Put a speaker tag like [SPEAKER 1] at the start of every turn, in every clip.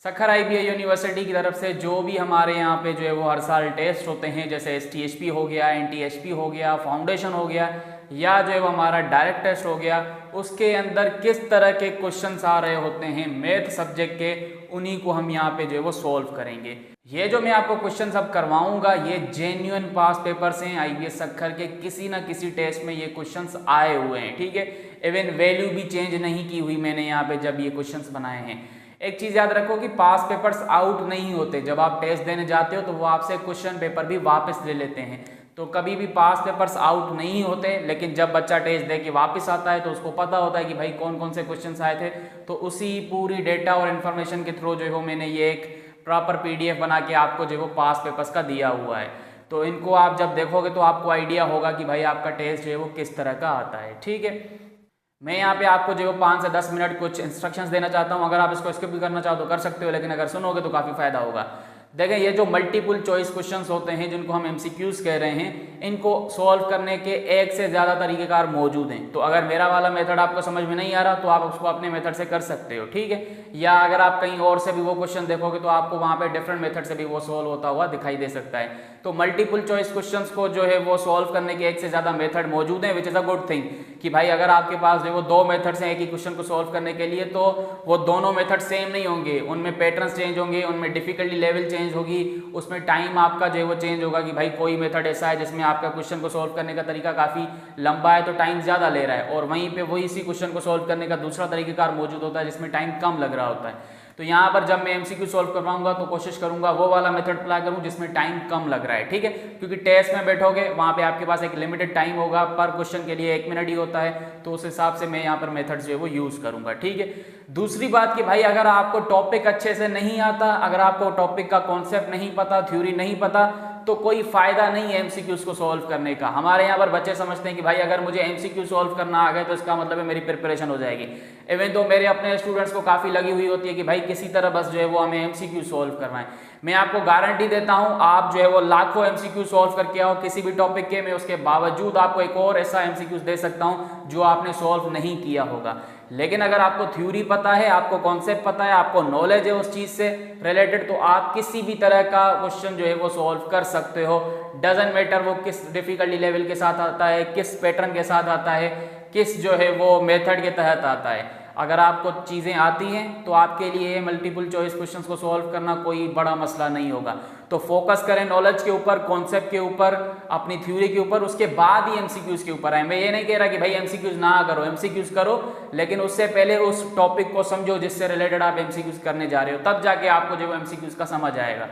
[SPEAKER 1] Sukkur IBA university की तरफ से जो भी हमारे यहाँ पे जो है वो हर साल टेस्ट होते हैं, जैसे STHP हो गया, NTHP हो गया, फाउंडेशन हो गया, या जो है वो हमारा डायरेक्ट टेस्ट हो गया, उसके अंदर किस तरह के क्वेश्चंस आ रहे होते हैं मैथ सब्जेक्ट के, उन्हीं को हम यहाँ पे जो है वो सॉल्व करेंगे। ये जो मैं आपको क्वेश्चन अब करवाऊंगा ये जेन्युइन पास पेपर्स हैं IBS सखर के, किसी ना किसी टेस्ट में ये क्वेश्चंस आए हुए हैं, ठीक है। इवन वैल्यू भी चेंज नहीं की हुई मैंने यहाँ पे जब ये क्वेश्चंस बनाए हैं। एक चीज याद रखो कि पास पेपर्स आउट नहीं होते, जब आप टेस्ट देने जाते हो तो वो आपसे क्वेश्चन पेपर भी वापस ले लेते हैं, तो कभी भी पास पेपर्स आउट नहीं होते। लेकिन जब बच्चा टेस्ट दे के वापस आता है तो उसको पता होता है कि भाई कौन कौन से क्वेश्चंस आए थे, तो उसी पूरी डेटा और इन्फॉर्मेशन के थ्रू जो है वो मैंने ये एक प्रॉपर PDF बना के आपको जो है वो पास पेपर्स का दिया हुआ है। तो इनको आप जब देखोगे तो आपको आइडिया होगा कि भाई आपका टेस्ट जो है वो किस तरह का आता है, ठीक है। मैं यहाँ पे आपको जो 5 से 10 मिनट कुछ इंस्ट्रक्शंस देना चाहता हूँ, अगर आप इसको स्किप भी करना चाहो तो कर सकते हो, लेकिन अगर सुनोगे तो काफ़ी फायदा होगा। देखें, ये जो मल्टीपल चॉइस क्वेश्चंस होते हैं जिनको हम MCQs कह रहे हैं, इनको सॉल्व करने के एक से ज़्यादा तरीक़ेकार मौजूद हैं। तो अगर मेरा वाला मेथड आपको समझ में नहीं आ रहा तो आप उसको अपने मेथड से कर सकते हो, ठीक है। या अगर आप कहीं और से भी वो क्वेश्चन देखोगे तो आपको वहाँ पे डिफरेंट मेथड से भी वो सॉल्व होता हुआ दिखाई दे सकता है। तो मल्टीपल चॉइस क्वेश्चंस को जो है वो सॉल्व करने के एक से ज़्यादा मेथड मौजूद हैं, which is a good thing कि भाई अगर आपके पास जो है वो 2 मेथड्स हैं एक ही क्वेश्चन को सॉल्व करने के लिए, तो वो दोनों मेथड सेम नहीं होंगे, उनमें पैटर्न्स चेंज होंगे, उनमें डिफिकल्टी लेवल चेंज होगी, उसमें टाइम आपका जो है वो चेंज होगा कि भाई कोई मेथड ऐसा है जिसमें आपका क्वेश्चन को सॉल्व करने का तरीका काफ़ी लंबा है तो टाइम ज़्यादा ले रहा है, और वहीं पे वही इसी क्वेश्चन को सॉल्व करने का दूसरा तरीकेकार मौजूद होता है जिसमें टाइम कम लग रहा होता है। तो यहाँ पर जब मैं MCQ सॉल्व करवाऊंगा तो कोशिश करूंगा वो वाला मेथड अप्लाई करूं जिसमें टाइम कम लग रहा है, ठीक है। क्योंकि टेस्ट में बैठोगे वहाँ पे आपके पास एक लिमिटेड टाइम होगा, पर क्वेश्चन के लिए 1 मिनट ही होता है, तो उस हिसाब से मैं यहाँ पर मेथड जो है वो यूज़ करूंगा, ठीक है। दूसरी बात कि भाई अगर आपको टॉपिक अच्छे से नहीं आता, अगर आपको टॉपिक का कॉन्सेप्ट नहीं पता, थ्योरी नहीं पता, तो कोई फायदा नहीं है MCQs को सॉल्व करने का। हमारे यहाँ पर बच्चे समझते हैं कि भाई अगर मुझे MCQ सॉल्व करना आ गया तो इसका मतलब है मेरी प्रिपरेशन हो जाएगी। इवन तो मेरे अपने स्टूडेंट्स को काफ़ी लगी हुई होती है कि भाई किसी तरह बस जो है वो हमें MCQ सॉल्व करवाएं। मैं आपको गारंटी देता हूँ आप जो है वो लाखों MCQ सॉल्व करके आओ किसी भी टॉपिक के, मैं उसके बावजूद आपको एक और ऐसा MCQ दे सकता हूँ जो आपने सॉल्व नहीं किया होगा। लेकिन अगर आपको थ्योरी पता है, आपको कॉन्सेप्ट पता है, आपको नॉलेज है उस चीज़ से रिलेटेड, तो आप किसी भी तरह का क्वेश्चन जो है वो सॉल्व कर सकते हो। डजंट मैटर वो किस डिफिकल्टी लेवल के साथ आता है, किस पैटर्न के साथ आता है, किस जो है वो मेथड के तहत आता है। अगर आपको चीज़ें आती हैं तो आपके लिए मल्टीपल चॉइस क्वेश्चंस को सॉल्व करना कोई बड़ा मसला नहीं होगा। तो फोकस करें नॉलेज के ऊपर, कॉन्सेप्ट के ऊपर, अपनी थ्योरी के ऊपर, उसके बाद ही MCQs के ऊपर आए। मैं ये नहीं कह रहा कि भाई MCQs ना करो, MCQs करो, लेकिन उससे पहले उस टॉपिक को समझो जिससे रिलेटेड आप MCQs करने जा रहे हो, तब जाके आपको जो MCQs का समझ आएगा।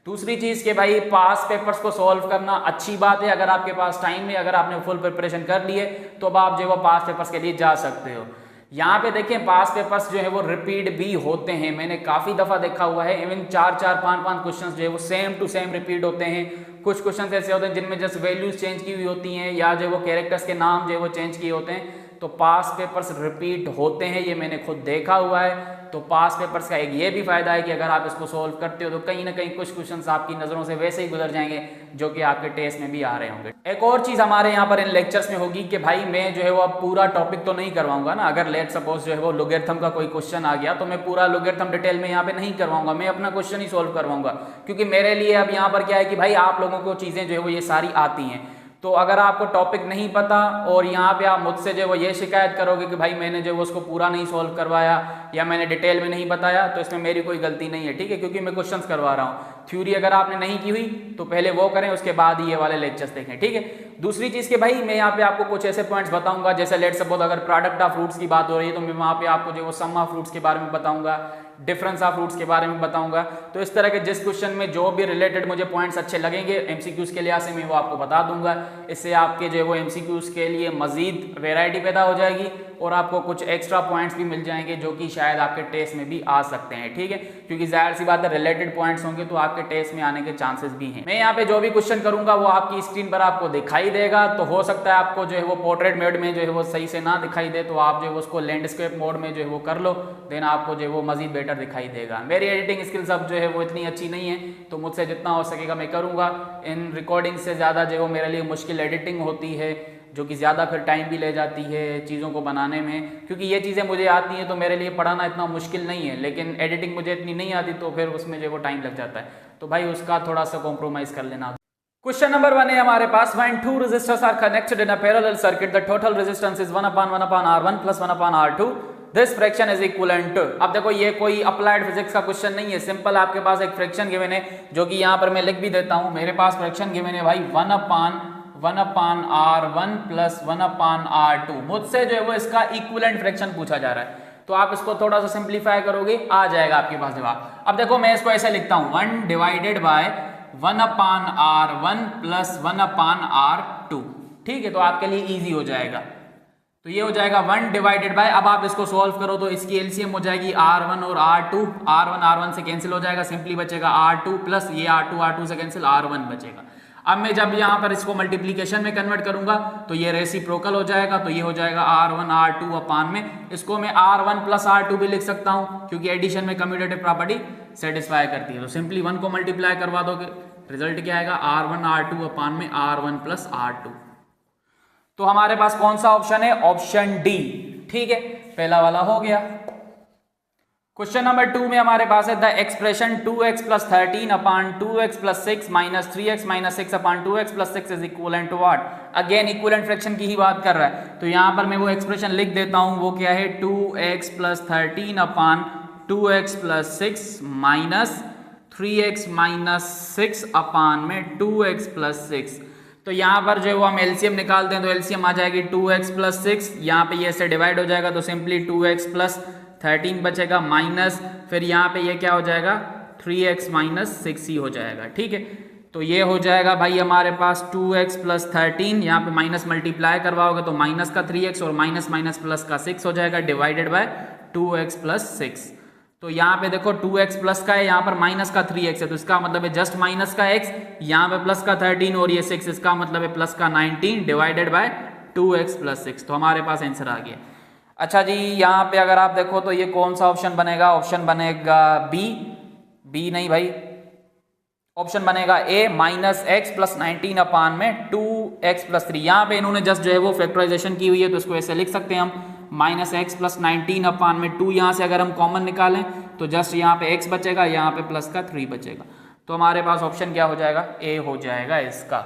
[SPEAKER 1] दूसरी चीज़ कि भाई पास पेपर्स को सॉल्व करना अच्छी बात है, अगर आपके पास टाइम है, अगर आपने फुल प्रिपरेशन कर ली है तो अब आप जो है वो पास पेपर्स के लिए जा सकते हो। यहाँ पे देखिए पास पेपर्स जो है वो रिपीट भी होते हैं, मैंने काफ़ी दफ़ा देखा हुआ है। इवन 4-4, 5-5 क्वेश्चंस जो है वो सेम टू सेम रिपीट होते हैं। कुछ क्वेश्चंस ऐसे होते हैं जिनमें जस्ट वैल्यूज चेंज की हुई होती हैं या जो वो कैरेक्टर्स के नाम जो है वो चेंज किए होते हैं, तो पास पेपर्स रिपीट होते हैं, ये मैंने खुद देखा हुआ है। तो पास पेपर्स का एक ये भी फायदा है कि अगर आप इसको सॉल्व करते हो तो कहीं ना कहीं कुछ क्वेश्चंस आपकी नज़रों से वैसे ही गुजर जाएंगे जो कि आपके टेस्ट में भी आ रहे होंगे। एक और चीज़ हमारे यहाँ पर इन लेक्चर्स में होगी कि भाई मैं जो है वो अब पूरा टॉपिक तो नहीं करवाऊंगा ना। अगर लेट सपोज जो है वो लोगरिथम का कोई क्वेश्चन आ गया तो मैं पूरा लोगरिथम डिटेल में यहाँ पे नहीं करवाऊंगा, मैं अपना क्वेश्चन ही सॉल्व करवाऊंगा। क्योंकि मेरे लिए अब यहाँ पर क्या है कि भाई आप लोगों को चीज़ें जो है वो ये सारी आती हैं, तो अगर आपको टॉपिक नहीं पता और यहाँ पे आप मुझसे जो वो ये शिकायत करोगे कि भाई मैंने जो उसको पूरा नहीं सॉल्व करवाया या मैंने डिटेल में नहीं बताया, तो इसमें मेरी कोई गलती नहीं है, ठीक है। क्योंकि मैं क्वेश्चंस करवा रहा हूँ। थ्योरी अगर आपने नहीं की हुई तो पहले वो करें, उसके बाद ही ये वाले लेक्चर्स देखें, ठीक है। दूसरी चीज़ कि भाई मैं यहाँ पे आपको कुछ ऐसे पॉइंट्स बताऊंगा, जैसे लेट सपोज अगर प्रोडक्ट ऑफ फ्रूट्स की बात हो रही है तो मैं वहाँ पे आपको जो वो सम ऑफ फ्रूट्स के बारे में बताऊंगा, डिफरेंस ऑफ फ्रूट्स के बारे में बताऊंगा। तो इस तरह के जिस क्वेश्चन में जो भी रिलेटेड मुझे पॉइंट्स अच्छे लगेंगे MCQs के लिहाज से मैं वो आपको बता दूंगा। इससे आपके जो है वो MCQs के लिए मजीद वेराइटी पैदा हो जाएगी और आपको कुछ एक्स्ट्रा पॉइंट्स भी मिल जाएंगे जो कि शायद आपके टेस्ट में भी आ सकते हैं, ठीक है। क्योंकि जाहिर सी बात है रिलेटेड पॉइंट्स होंगे तो आपके टेस्ट में आने के चांसेस भी हैं। मैं यहाँ पे जो भी क्वेश्चन करूंगा वो आपकी स्क्रीन पर आपको दिखाई देगा, तो हो सकता है आपको जो है वो पोर्ट्रेट मोड में जो है वो सही से ना दिखाई दे, तो आप जो है उसको लैंडस्केप मोड में जो है वो कर लो, देन आपको जो है वो मजीद बेटर दिखाई देगा। मेरी एडिटिंग स्किल्स अब जो है वो इतनी अच्छी नहीं है, तो मुझसे जितना हो सकेगा मैं करूँगा। इन रिकॉर्डिंग से ज़्यादा जो है वो मेरे लिए मुश्किल एडिटिंग होती है, जो कि ज़्यादा फिर टाइम भी ले जाती है चीज़ों को बनाने में, क्योंकि ये चीज़ें मुझे आती हैं तो मेरे लिए पढ़ाना इतना मुश्किल नहीं है, लेकिन एडिटिंग मुझे इतनी नहीं आती तो फिर उसमें जो वो टाइम लग जाता है, तो भाई उसका थोड़ा सा कॉम्प्रोमाइज़ कर लेना। क्वेश्चन नंबर 1 है हमारे पास, when two resistors are connected in a parallel circuit the total resistance is 1/1/R1 + 1/R2, this fraction is equivalent to. अब देखो ये कोई अप्लाइड फिजिक्स का क्वेश्चन नहीं है, सिंपल आपके पास एक फ्रैक्शन गिवन है जो कि यहाँ पर मैं लिख भी देता हूँ। मेरे पास फ्रैक्शन गिवन है भाई 1/1/R1 + 1/R2। मुझसे जो है वो इसका इक्विवेलेंट फ्रैक्शन पूछा जा रहा है, तो आप इसको थोड़ा सा सिंप्लीफाई करोगे, आ जाएगा आपके पास जवाब। अब देखो मैं इसको ऐसे लिखता हूँ 1/1/R1 + 1/R2, ठीक है, तो आपके लिए ईजी हो जाएगा। तो ये हो जाएगा 1/, अब आप इसको सॉल्व करो तो इसकी एलसीएम हो जाएगी R1 और R2, R1 से कैंसिल हो जाएगा, सिंपली बचेगा R2 प्लस ये R2 से कैंसिल R1 बचेगा। अब मैं जब यहाँ पर इसको मल्टीप्लीकेशन में कन्वर्ट करूंगा तो ये रेसिप्रोकल हो जाएगा, तो ये हो जाएगा R1 R2 अपान में, इसको मैं R1 + R2 भी लिख सकता हूँ क्योंकि एडिशन में कम्यूटेटिव प्रॉपर्टी सेटिस्फाई करती है। तो सिंपली 1 को मल्टीप्लाई करवा दोगे, रिजल्ट क्या आएगा R1 R2 अपान में R1 + R2। तो हमारे पास कौन सा ऑप्शन है, ऑप्शन डी, ठीक है, पहला वाला हो गया। क्वेश्चन नंबर 2 में हमारे पास है the expression 2x + 13 upon 2x + 6 - 3x - 6 upon 2x + 6 is equivalent to what. Again equivalent fraction की ही बात कर रहा है, तो यहां पर मैं वो एक्सप्रेशन लिख देता हूं, वो क्या है 2x + 13 अपान 2x + 6 - 3x - 6 अपान में 2x + 6। तो यहाँ पर जो है वो हम एलसीएम निकालते हैं, तो एलसीएम आ जाएगी 2x + 6, यहाँ पे ये से डिवाइड हो जाएगा तो सिंपली 2x + 13 बचेगा, माइनस फिर यहाँ पे ये क्या हो जाएगा 3x - 6 ही हो जाएगा, ठीक है। तो ये हो जाएगा भाई हमारे पास 2x + 13, यहाँ पे माइनस मल्टीप्लाई करवाओगे तो माइनस का 3x और माइनस माइनस प्लस का 6 हो जाएगा, डिवाइडेड बाय 2x + 6। तो यहाँ पे देखो 2x प्लस का है, यहाँ पर माइनस का 3x है, तो इसका मतलब है जस्ट माइनस का x, यहाँ पे प्लस का 13 और ये 6, इसका मतलब है प्लस का 19 डिवाइडेड बाय 2x + 6। तो हमारे पास आंसर आ गया। अच्छा जी, यहाँ पे अगर आप देखो तो ये कौन सा ऑप्शन बनेगा, ऑप्शन बनेगा बी नहीं भाई, ऑप्शन बनेगा ए -x + 19 अपान में 2x + 3। यहाँ पे इन्होंने जस्ट जो है वो फैक्टराइजेशन की हुई है, तो इसको ऐसे लिख सकते हैं हम -x + 19 अपान में 2, यहाँ से अगर हम कॉमन निकालें तो जस्ट यहाँ पे x बचेगा, यहाँ पे प्लस का 3 बचेगा। तो हमारे पास ऑप्शन क्या हो जाएगा, ए हो जाएगा इसका,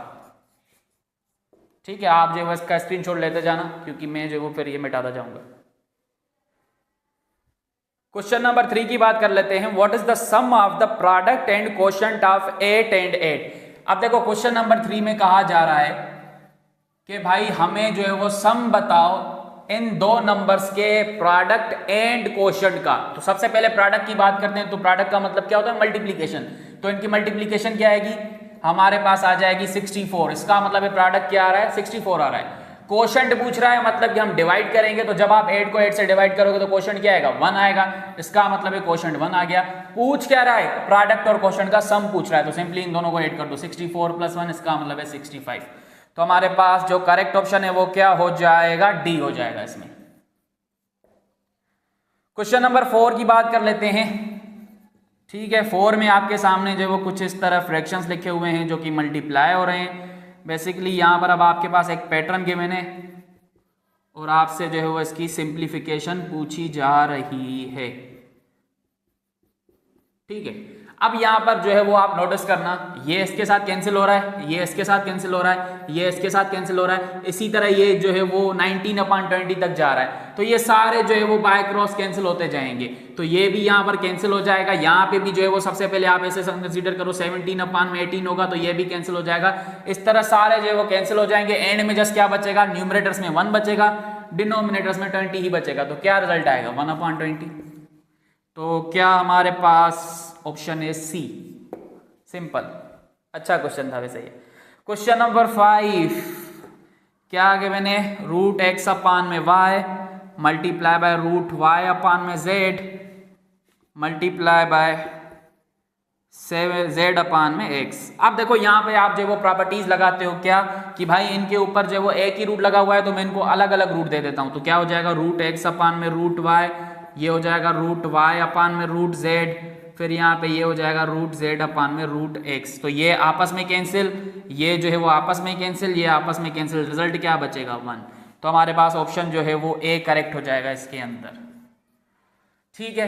[SPEAKER 1] ठीक है। आप जो है इसका स्क्रीनशॉट लेते जाना क्योंकि मैं जो वो फिर ये मिटाता जाऊंगा। क्वेश्चन नंबर 3 की बात कर लेते हैं, what is the sum of the product and quotient of 8 and 8। अब देखो क्वेश्चन नंबर 3 में कहा जा रहा है कि भाई हमें जो है वो सम बताओ इन दो नंबर्स के प्रोडक्ट एंड क्वोशंट का। तो सबसे पहले प्रोडक्ट की बात करते हैं, तो प्रोडक्ट का मतलब क्या होता है, मल्टीप्लीकेशन। तो इनकी मल्टीप्लीकेशन क्या आएगी, हमारे पास आ जाएगी 64, इसका मतलब है प्रोडक्ट क्या आ रहा है 64 आ रहा है। क्वोशंट पूछ रहा है, मतलब कि हम डिवाइड करेंगे, तो जब आप 8 को 8 से डिवाइड करोगे तो क्वोशंट क्या आएगा 1 आएगा, इसका मतलब है क्वोशंट 1 आ गया। पूछ क्या रहा है, प्रोडक्ट और क्वोशंट का सम पूछ रहा है, तो सिंपली इन दोनों को ऐड कर दो, 64 + 1 इसका मतलब है 65। तो हमारे पास जो करेक्ट ऑप्शन है वो क्या हो जाएगा, डी हो जाएगा इसमें। क्वेश्चन नंबर 4 की बात कर लेते हैं, ठीक है। 4 में आपके सामने जो वो कुछ इस तरह फ्रैक्शंस लिखे हुए हैं जो कि मल्टीप्लाई हो रहे हैं। बेसिकली यहाँ पर अब आपके पास एक पैटर्न गिवन है और आपसे जो है वो इसकी सिंप्लीफिकेशन पूछी जा रही है, ठीक है। अब यहाँ पर जो है वो आप नोटिस करना, ये इसके साथ कैंसिल हो रहा है, ये इसके साथ कैंसिल हो रहा है, ये इसके साथ कैंसिल हो रहा है, इसी तरह ये जो है वो 19/20 तक जा रहा है। तो ये सारे जो है वो बाय क्रॉस कैंसिल होते जाएंगे, तो ये भी यहाँ पर कैंसिल हो जाएगा। यहाँ पे भी जो है वो सबसे पहले आप ऐसे कंसीडर करो 17/18 होगा, तो ये भी कैंसिल हो जाएगा। इस तरह सारे जो है वो कैंसिल हो जाएंगे। एंड में जस्ट क्या बचेगा, न्यूमरेटर्स में 1 बचेगा, डिनोमिनेटर्स में 20 ही बचेगा। तो क्या रिजल्ट आएगा 1/20। तो क्या हमारे पास ऑप्शन है सी, सिंपल। अच्छा क्वेश्चन था वैसे ये। क्वेश्चन नंबर 5 क्या आगे मैंने √x अपान में y मल्टीप्लाई बाय √y अपान में z मल्टीप्लाई बाय z अपान में x। अब देखो यहाँ पे आप जो वो प्रॉपर्टीज लगाते हो क्या कि भाई इनके ऊपर जो वो एक ही रूट लगा हुआ है, तो मैं इनको अलग अलग रूट दे देता हूँ। तो क्या हो जाएगा √x अपान में √y, ये हो जाएगा √y अपान में √z, फिर यहाँ पे ये हो जाएगा रूट जेड अपान में रूट एक्स। तो ये आपस में कैंसिल, ये जो है वो आपस में कैंसिल, ये आपस में कैंसिल, रिजल्ट क्या बचेगा 1। तो हमारे पास ऑप्शन जो है वो ए करेक्ट हो जाएगा इसके अंदर। ठीक है,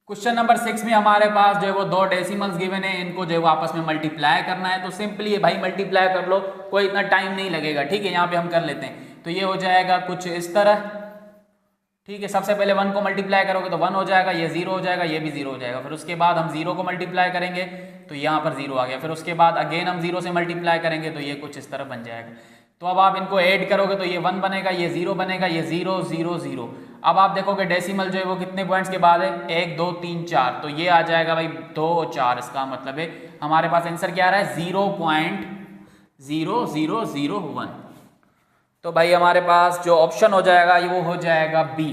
[SPEAKER 1] क्वेश्चन नंबर 6 में हमारे पास जो है वो 2 डेसिमल्स गिवन है, इनको जो है वो आपस में मल्टीप्लाई करना है। तो सिंपली भाई मल्टीप्लाई कर लो, कोई इतना टाइम नहीं लगेगा। ठीक है, यहाँ पे हम कर लेते हैं। तो ये हो जाएगा कुछ इस तरह। ठीक है, सबसे पहले 1 को मल्टीप्लाई करोगे तो 1 हो जाएगा, ये 0 हो जाएगा, ये भी 0 हो जाएगा। फिर उसके बाद हम 0 को मल्टीप्लाई करेंगे तो यहाँ पर 0 आ गया। फिर उसके बाद अगेन हम 0 से मल्टीप्लाई करेंगे तो ये कुछ इस तरह बन जाएगा। तो अब आप इनको ऐड करोगे तो ये 1 बनेगा, ये 0 बनेगा, ये 0 0 0। अब आप देखोगे डेसिमल जो है वो कितने पॉइंट्स के बाद है, 1 2 3 4। तो ये आ जाएगा भाई 2 4। इसका मतलब है हमारे पास आंसर क्या आ रहा है 0.0001। तो भाई हमारे पास जो ऑप्शन हो जाएगा वो हो जाएगा बी।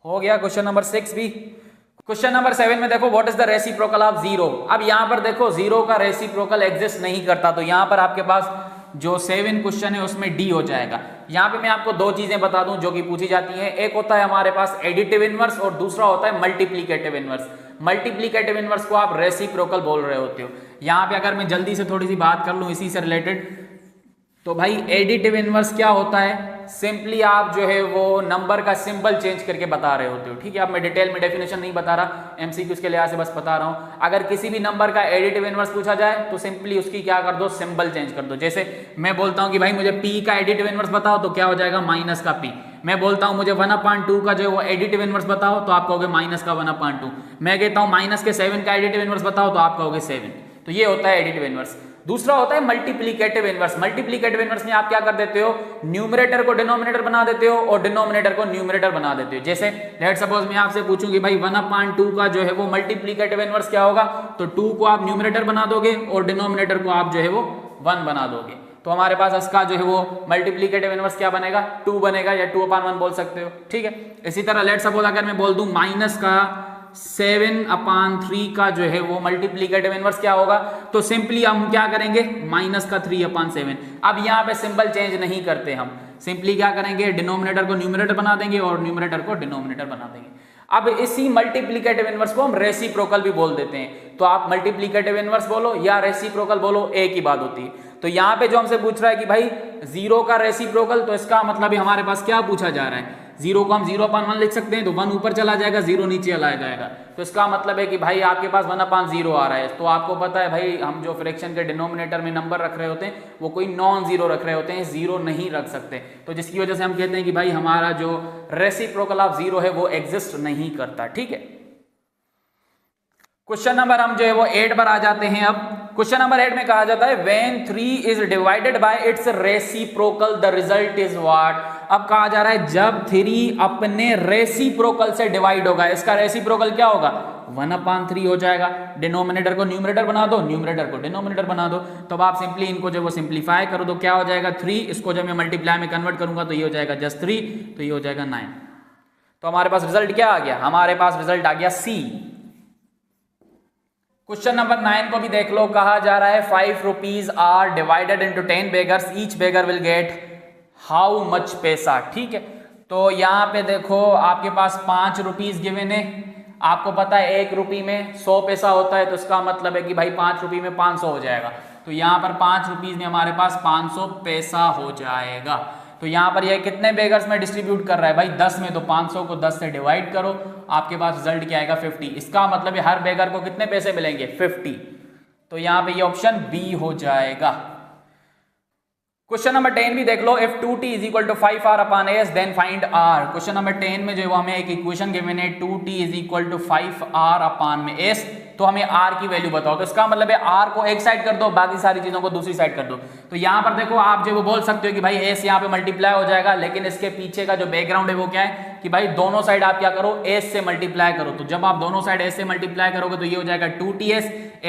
[SPEAKER 1] हो गया क्वेश्चन नंबर 6 भी। क्वेश्चन नंबर 7 में देखो, what is the reciprocal of 0। अब यहां पर देखो 0 का रेसिप्रोकल एग्जिस्ट नहीं करता। तो यहां पर आपके पास जो 7 क्वेश्चन है उसमें डी हो जाएगा। यहां पे मैं आपको 2 चीजें बता दूं जो कि पूछी जाती हैं। एक होता है हमारे पास एडिटिव इनवर्स और दूसरा होता है मल्टीप्लिकेटिव इनवर्स। मल्टीप्लिकेटिव इनवर्स को आप रेसिप्रोकल बोल रहे होते हो। यहां पे अगर मैं जल्दी से थोड़ी सी बात कर लूं इसी से रिलेटेड, तो भाई एडिटिव इनवर्स क्या होता है, सिंपली आप जो है वो नंबर का सिंबल चेंज करके बता रहे होते हो। ठीक है, अब मैं डिटेल में डेफिनेशन नहीं बता रहा, एमसीक्यूज के लिहाज से बस बता रहा हूं। अगर किसी भी नंबर का एडिटिव इनवर्स पूछा जाए तो सिंपली उसकी क्या कर दो, सिंबल चेंज कर दो। जैसे मैं बोलता हूं कि भाई मुझे p का एडिटिव इनवर्स बताओ, तो क्या हो जाएगा माइनस का p। मैं बोलता हूं मुझे 1/2 का जो है वो एडिटिव इनवर्स बताओ, तो आप कहोगे माइनस का 1/2। मैं कहता हूं माइनस के 7 का एडिटिव इनवर्स बताओ, तो आप कहोगे 7। तो ये होता है एडिटिव इनवर्स। दूसरा होता है मल्टीप्लिकेटिव इनवर्स। मल्टीप्लिकेटिव इनवर्स में आप क्या कर देते हो, न्यूमरेटर को डिनोमिनेटर बना देते हो और डिनोमिनेटर को न्यूमरेटर बना देते हो। जैसे लेट सपोज मैं आपसे पूछूं कि भाई 1/2 का जो है वो मल्टीप्लिकेटिव इनवर्स क्या होगा, तो 2 को आप न्यूमरेटर बना दोगे और डिनोमिनेटर को आप जो है वो 1 बना दोगे। तो हमारे पास इसका जो है वो मल्टीप्लिकेटिव इनवर्स क्या बनेगा, 2 बनेगा, या 2/1 बोल सकते हो। ठीक है, इसी तरह लेट सपोज अगर मैं बोल दूं माइनस का 7/3 का जो है वो मल्टीप्लिकेटिव इनवर्स क्या होगा, तो सिंपली हम क्या करेंगे माइनस का 3/7। अब यहाँ पे सिंबल चेंज नहीं करते, हम सिंपली क्या करेंगे डिनोमिनेटर को न्यूमरेटर बना देंगे और न्यूमरेटर को डिनोमिनेटर बना देंगे। अब इसी मल्टीप्लिकेटिव इनवर्स को हम रेसिप्रोकल भी बोल देते हैं। तो आप मल्टीप्लिकेटिव इनवर्स बोलो या रेसिप्रोकल बोलो, एक ही बात होती है। तो यहाँ पे जो हमसे पूछ रहा है कि भाई 0 का रेसिप्रोकल, तो इसका मतलब हमारे पास क्या पूछा जा रहा है, 0 को हम 0/1 लिख सकते हैं, तो 1 ऊपर चला जाएगा, 0 नीचे चला जाएगा। तो इसका मतलब है कि भाई आपके पास 1/0 आ रहा है। तो आपको पता है भाई हम जो फ्रैक्शन के डिनोमिनेटर में नंबर रख रहे होते हैं वो कोई नॉन जीरो रख रहे होते हैं, 0 नहीं रख सकते। तो जिसकी वजह से हम कहते हैं कि भाई हमारा जो रेसिप्रोकल ऑफ 0 है वो एग्जिस्ट नहीं करता। ठीक है, क्वेश्चन नंबर हम जो है वो 8 पर आ जाते हैं। अब क्वेश्चन नंबर 8 में कहा जाता है when 3 is divided by it's reciprocal the result is what. अब कहा जा रहा है जब 3 अपने रेसिप्रोकल से डिवाइड होगा, इसका रेसिप्रोकल क्या होगा 1/3 हो जाएगा। डिनोमिनेटर को न्यूमरेटर बना दो, न्यूमरेटर को डिनोमिनेटर बना दो। तो अब आप सिंपली इनको जो वो सिंप्लीफाई करो तो क्या हो जाएगा 3, इसको जब मैं मल्टीप्लाई में कन्वर्ट करूंगा तो ये हो जाएगा जस्ट 3, तो ये हो जाएगा 9। तो हमारे पास रिजल्ट क्या आ गया, हमारे पास रिजल्ट आ गया सी। क्वेश्चन नंबर 9 को भी देख लो, कहा जा रहा है 5 rupees are divided into 10 beggars, each beggar will get how much पैसा। ठीक है, तो यहाँ पे देखो आपके पास 5 रुपीज गिवन है। आपको पता है 1 रुपये में 100 पैसा होता है, तो इसका मतलब है कि भाई 5 रुपये में 500 हो जाएगा। तो यहाँ पर 5 रुपीज में हमारे पास 500 पैसा हो जाएगा। तो यहाँ पर ये कितने बेगर्स में डिस्ट्रीब्यूट कर रहा है भाई 10 में, तो 500 को 10 से डिवाइड करो, आपके पास रिजल्ट क्या आएगा 50। इसका मतलब है हर बेगर को कितने पैसे मिलेंगे 50। तो यहाँ पे ये ऑप्शन बी हो जाएगा। क्वेश्चन नंबर 10 भी देख लो, if 2t is equal to 5r/s then find r। Question number 10 में जो है हमें एक इक्वेशन गिवन है 2t is equal to 5r/s, तो हमें r की वैल्यू बताओ। तो इसका मतलब है r को एक साइड कर दो, बाकी सारी चीजों को दूसरी साइड कर दो। तो यहाँ पर देखो आप जो वो बोल सकते हो कि भाई s यहाँ पे मल्टीप्लाई हो जाएगा, लेकिन इसके पीछे का जो बैकग्राउंड है वो क्या है कि भाई दोनों साइड आप क्या करो s से मल्टीप्लाई करो। तो जब आप दोनों साइड s से मल्टीप्लाई करोगे तो ये हो जाएगा 2ts,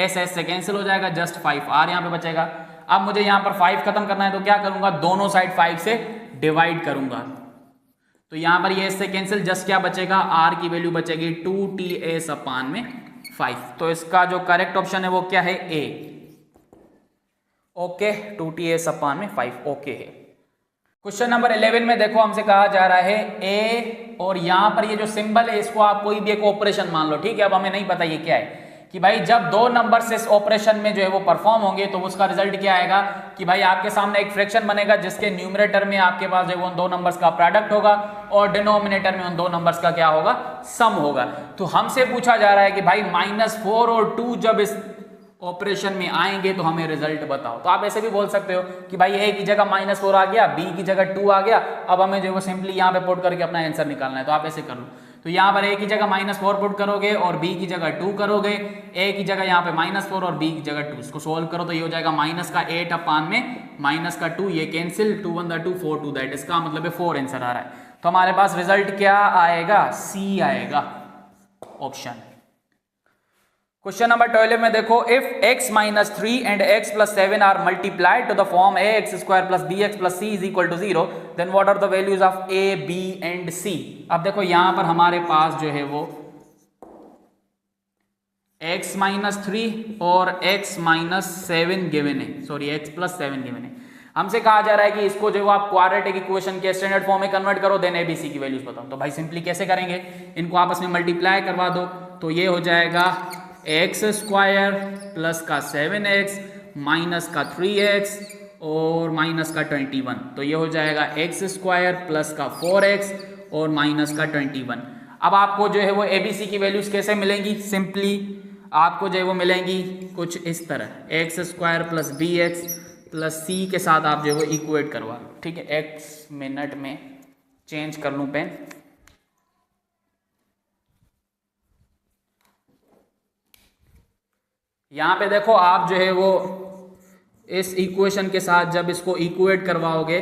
[SPEAKER 1] s से कैंसिल हो जाएगा, जस्ट 5r यहाँ पे बचेगा। अब मुझे यहाँ पर 5 खत्म करना है, तो क्या करूंगा दोनों साइड 5 से डिवाइड करूंगा। तो यहाँ पर ये इससे कैंसिल, जस्ट क्या बचेगा r की वैल्यू बचेगी 2ts/5। तो इसका जो करेक्ट ऑप्शन है वो क्या है ए। ओके, 2ts/5 ओके है। क्वेश्चन नंबर 11 में देखो हमसे कहा जा रहा है ए, और यहाँ पर ये जो सिंबल है इसको आप कोई भी एक ऑपरेशन मान लो, ठीक है। अब हमें नहीं पता ये क्या है, कि भाई जब दो नंबर्स इस ऑपरेशन में जो है वो परफॉर्म होंगे तो उसका रिजल्ट क्या आएगा, कि भाई आपके सामने एक फ्रैक्शन बनेगा जिसके न्यूमरेटर में आपके पास जो है वो उन दो नंबर्स का प्रोडक्ट होगा और डिनोमिनेटर में उन दो नंबर्स का क्या होगा, सम होगा। तो हमसे पूछा जा रहा है कि भाई -4 और 2 जब इस ऑपरेशन में आएंगे तो हमें रिजल्ट बताओ। तो आप ऐसे भी बोल सकते हो कि भाई ए की जगह -4 आ गया, बी की जगह 2 आ गया, अब हमें जो है वो सिंपली यहाँ पे पुट करके अपना आंसर निकालना है। तो आप ऐसे कर लो, तो यहाँ पर ए की जगह -4 पुट करोगे और बी की जगह 2 करोगे, ए की जगह यहाँ पे -4 और बी की जगह 2, इसको सोल्व करो तो ये हो जाएगा -8 अपान में -2, ये कैंसिल, 2 1 2 4 2 दैट, इसका मतलब है 4 आंसर आ रहा है। तो हमारे पास रिजल्ट क्या आएगा, सी आएगा, ऑप्शन। क्वेश्चन नंबर 12 में देखो, if x - 3 and x + 7 are multiplied to the form ax² + bx + c = 0, then what are the values of a, b and c। अब देखो यहां पर हमारे पास जो है वो x - 3 और x - 7 गिवन है, सॉरी x + 7 गिवन है। हमसे कहा जा रहा है कि इसको जो आप क्वाड्रेटिक इक्वेशन के स्टैंडर्ड फॉर्म में कन्वर्ट करो, देन a b c की वैल्यूज बताओ। तो भाई सिंपली कैसे करेंगे, इनको आपस में मल्टीप्लाई करवा दो, तो ये हो जाएगा x² प्लस का 7x माइनस का 3x और माइनस का 21, तो ये हो जाएगा x² प्लस का 4x और माइनस का 21। अब आपको जो है वो ABC की वैल्यूज कैसे मिलेंगी, सिंपली आपको जो है वो मिलेंगी कुछ इस तरह, x² plus bx plus c के साथ आप जो है वो इक्वेट करवा लो, ठीक है। x मिनट में चेंज कर लूँ पेन, यहाँ पे देखो आप जो है वो इस इक्वेशन के साथ जब इसको इक्वेट करवाओगे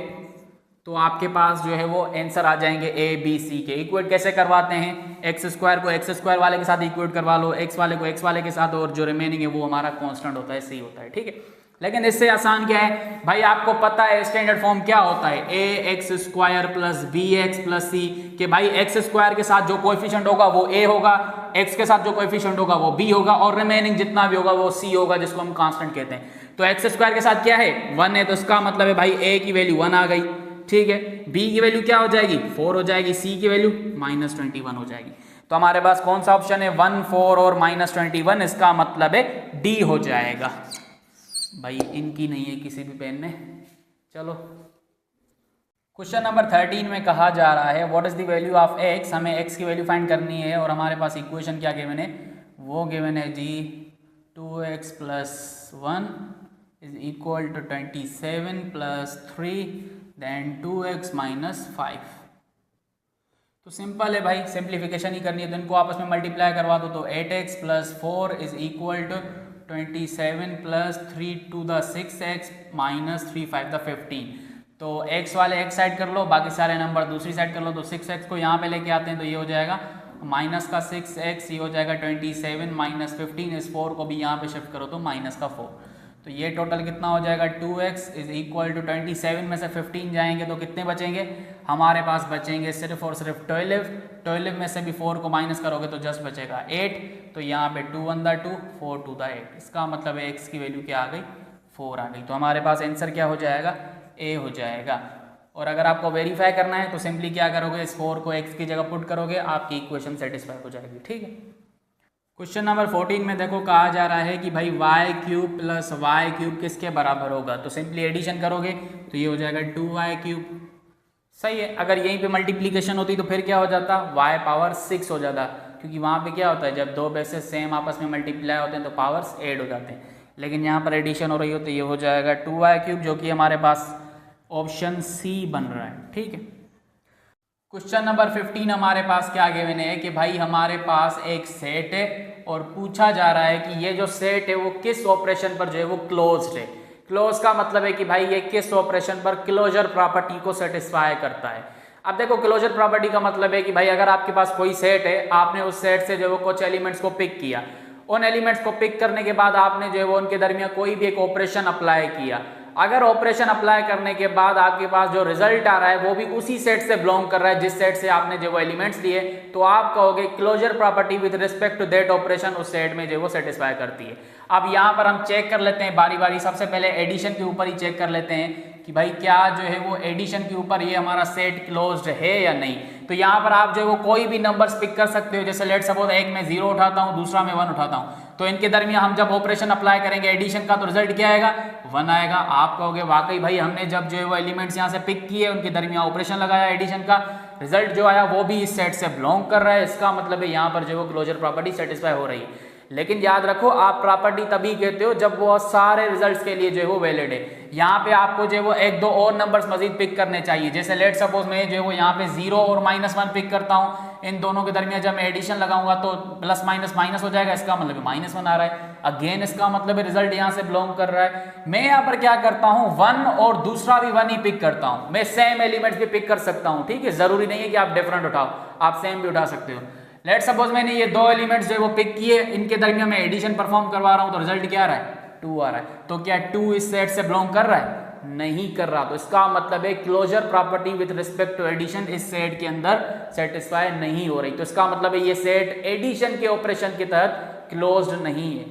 [SPEAKER 1] तो आपके पास जो है वो आंसर आ जाएंगे ए बी सी के। इक्वेट कैसे करवाते हैं, x² को x² वाले के साथ इक्वेट करवा लो, x वाले को x वाले के साथ, और जो रिमेनिंग है वो हमारा कांस्टेंट होता है, सी होता है, ठीक है। लेकिन इससे आसान क्या है भाई, आपको पता है स्टैंडर्ड फॉर्म क्या होता है, ax² plus bx plus c, कि भाई x² के साथ जो कोएफिशिएंट होगा वो a होगा, x के साथ जो कोएफिशिएंट होगा वो b होगा, और रिमेनिंग जितना भी होगा वो c होगा, जिसको हम कांस्टेंट कहते हैं। तो x² के साथ क्या है, 1 है, तो इसका मतलब है भाई a की वैल्यू 1 आ गई, ठीक है। b की वैल्यू क्या हो जाएगी, 4 हो जाएगी, c की वैल्यू -21 हो जाएगी। तो हमारे पास कौन सा ऑप्शन है, 1 4 और -21, इसका मतलब है डी हो जाएगा। भाई इनकी नहीं है किसी भी पेन में। चलो क्वेश्चन नंबर 13 में कहा जा रहा है what is the value of x, हमें x की वैल्यू फाइंड करनी है, और हमारे पास इक्वेशन क्या गिवन है, वो गिवन है जी 2x + 1 = 27 + 3 देन 2x - 5। तो सिंपल है भाई, सिंप्लीफिकेशन ही करनी है, तो इनको आपस में मल्टीप्लाई करवा दो, तो 8x + 4 = 27 + 3 to the 6x - 3 5 the 15। तो x वाले एक साइड कर लो, बाकी सारे नंबर दूसरी साइड कर लो, तो 6x को यहाँ पे लेके आते हैं तो ये हो जाएगा -6x, ये हो जाएगा 27 - 15, इस 4 को भी यहाँ पे शिफ्ट करो तो -4। तो ये टोटल कितना हो जाएगा, 2x = 27 में से 15 जाएंगे तो कितने बचेंगे, हमारे पास बचेंगे सिर्फ और सिर्फ 12 में से भी 4 को माइनस करोगे तो जस्ट बचेगा 8। तो यहाँ पे 2 1 2 4 2 8, इसका मतलब है x की वैल्यू क्या आ गई, 4 आ गई। तो हमारे पास आंसर क्या हो जाएगा, a हो जाएगा। और अगर आपको वेरीफाई करना है तो सिंपली क्या करोगे, इस 4 को x की जगह पुट करोगे, आपकी इक्वेशन सेटिस्फाई हो जाएगी, ठीक है। क्वेश्चन नंबर 14 में देखो कहा जा रहा है कि भाई y³ + y³ किसके बराबर होगा, तो सिंपली एडिशन करोगे तो ये हो जाएगा 2y³। सही है, अगर यहीं पे मल्टीप्लीकेशन होती तो फिर क्या हो जाता, y⁻6 हो जाता, क्योंकि वहाँ पे क्या होता है जब दो बेसेस सेम आपस में मल्टीप्लाई होते हैं तो पावर्स ऐड हो जाते हैं। लेकिन यहाँ पर एडिशन हो रही हो तो ये हो जाएगा 2y³, जो कि हमारे पास ऑप्शन सी बन रहा है, ठीक है। क्वेश्चन नंबर 15 हमारे पास क्या गिवन है कि भाई हमारे पास एक सेट है और पूछा जा रहा है कि ये जो सेट है वो किस ऑपरेशन पर जो है वो क्लोज्ड है। क्लोज का मतलब है कि भाई ये किस ऑपरेशन पर क्लोजर प्रॉपर्टी को सेटिस्फाई करता है। अब देखो क्लोजर प्रॉपर्टी का मतलब है कि भाई अगर आपके पास कोई सेट है, आपने उस सेट से जो है वो कुछ एलिमेंट्स को पिक किया, उन एलिमेंट्स को पिक करने के बाद आपने जो है वो उनके दरमियान कोई भी एक ऑपरेशन अप्लाई किया। अगर ऑपरेशन अप्लाई करने के बाद आपके पास जो रिजल्ट आ रहा है वो भी उसी सेट से बिलोंग कर रहा है जिस सेट से आपने जो वो एलिमेंट्स लिए, तो आप कहोगे closure property with respect to that operation उस सेट में जो वो सेटिस्फाई करती है। अब यहाँ पर हम चेक कर लेते हैं बारी बारी, सबसे पहले एडिशन के ऊपर ही चेक कर लेते हैं कि भाई क्या जो है वो एडिशन के ऊपर ये हमारा सेट क्लोज्ड है या नहीं। तो यहाँ पर आप जो है वो कोई भी नंबर्स पिक कर सकते हो, जैसे लेट सपोज एक में 0 उठाता हूँ, दूसरा में 1 उठाता हूँ, तो इनके दरमियान हम जब ऑपरेशन अप्लाई करेंगे एडिशन का तो रिजल्ट क्या आएगा, 1 आएगा। आप कहोगे वाकई भाई हमने जब जो है वो एलिमेंट्स यहाँ से पिक किए उनके दरमियान ऑपरेशन लगाया एडिशन का, रिजल्ट जो आया वो भी इस सेट से बिलोंग कर रहा है, इसका मतलब है यहाँ पर जो है वो क्लोजर प्रॉपर्टी सेटिस्फाई हो रही है। लेकिन याद रखो आप प्रॉपर्टी तभी कहते हो जब वो सारे रिजल्ट्स के लिए जो है वो वैलिड है। यहाँ पे आपको जो है वो एक दो और नंबर्स मजीद पिक करने चाहिए, जैसे लेट सपोज मैं जो है वो यहाँ पे 0 और -1 पिक करता हूँ, इन दोनों के दरमियान जब मैं एडिशन लगाऊंगा तो प्लस माइनस माइनस हो जाएगा, इसका मतलब -1 आ रहा है, अगेन इसका मतलब है रिजल्ट यहाँ से बिलोंग कर रहा है। मैं यहाँ पर क्या करता हूँ 1 और दूसरा भी 1 ही पिक करता हूँ, मैं सेम एलिमेंट्स भी पिक कर सकता हूँ, ठीक है, जरूरी नहीं है कि आप डिफरेंट उठाओ, आप सेम भी उठा सकते हो। लेट सपोज मैंने ये दो एलिमेंट्स जो है वो पिक किए, इनके दरमियान मैं एडिशन परफॉर्म करवा रहा हूं तो रिजल्ट क्या आ रहा है, 2 आ रहा है। तो क्या 2 इस सेट से बिलोंग कर रहा है, नहीं कर रहा, तो इसका मतलब है closure property with respect to addition इस सेट के अंदर सेटिस्फाई नहीं हो रही, तो इसका मतलब है ये सेट एडिशन के ऑपरेशन के तहत क्लोज्ड नहीं है।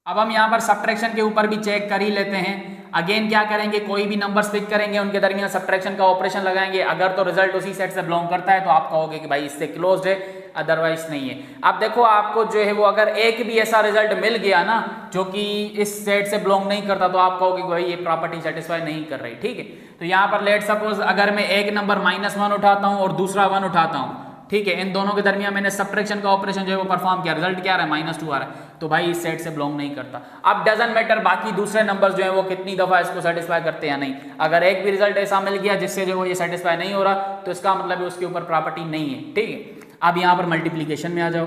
[SPEAKER 1] अब हम यहाँ पर सब्ट्रैक्शन के ऊपर भी चेक कर ही लेते हैं। अगेन क्या करेंगे, कोई भी नंबर्स पिक करेंगे उनके दरमियान सब्ट्रैक्शन का ऑपरेशन लगाएंगे, अगर तो रिजल्ट उसी सेट से बिलोंग करता है तो आप कहोगे कि भाई इससे क्लोज्ड है, अदरवाइज नहीं है। अब देखो आपको जो है वो अगर एक भी ऐसा रिजल्ट मिल गया ना जो कि इस सेट से बिलोंग नहीं करता तो आप कहोगे कि भाई ये प्रॉपर्टी सेटिस्फाई नहीं कर रही, ठीक है। तो यहाँ पर लेट सपोज अगर मैं एक नंबर -1 उठाता हूँ और दूसरा 1 उठाता हूँ, ठीक है, इन दोनों के दरमियान मैंने सब्ट्रैक्शन का ऑपरेशन जो है वो परफॉर्म किया, रिजल्ट क्या आ रहा है, -2 आ रहा है, तो भाई इस सेट से बिलोंग नहीं करता। अब डजंट मैटर बाकी दूसरे नंबर्स जो है वो कितनी दफा इसको सेटिस्फाई करते हैं या नहीं, अगर एक भी रिजल्ट ऐसा मिल गया जिससे जो वो ये सेटिस्फाई नहीं हो रहा तो इसका मतलब है उसके ऊपर प्रॉपर्टी नहीं है, ठीक है। अब यहाँ पर मल्टीप्लीकेशन में आ जाओ,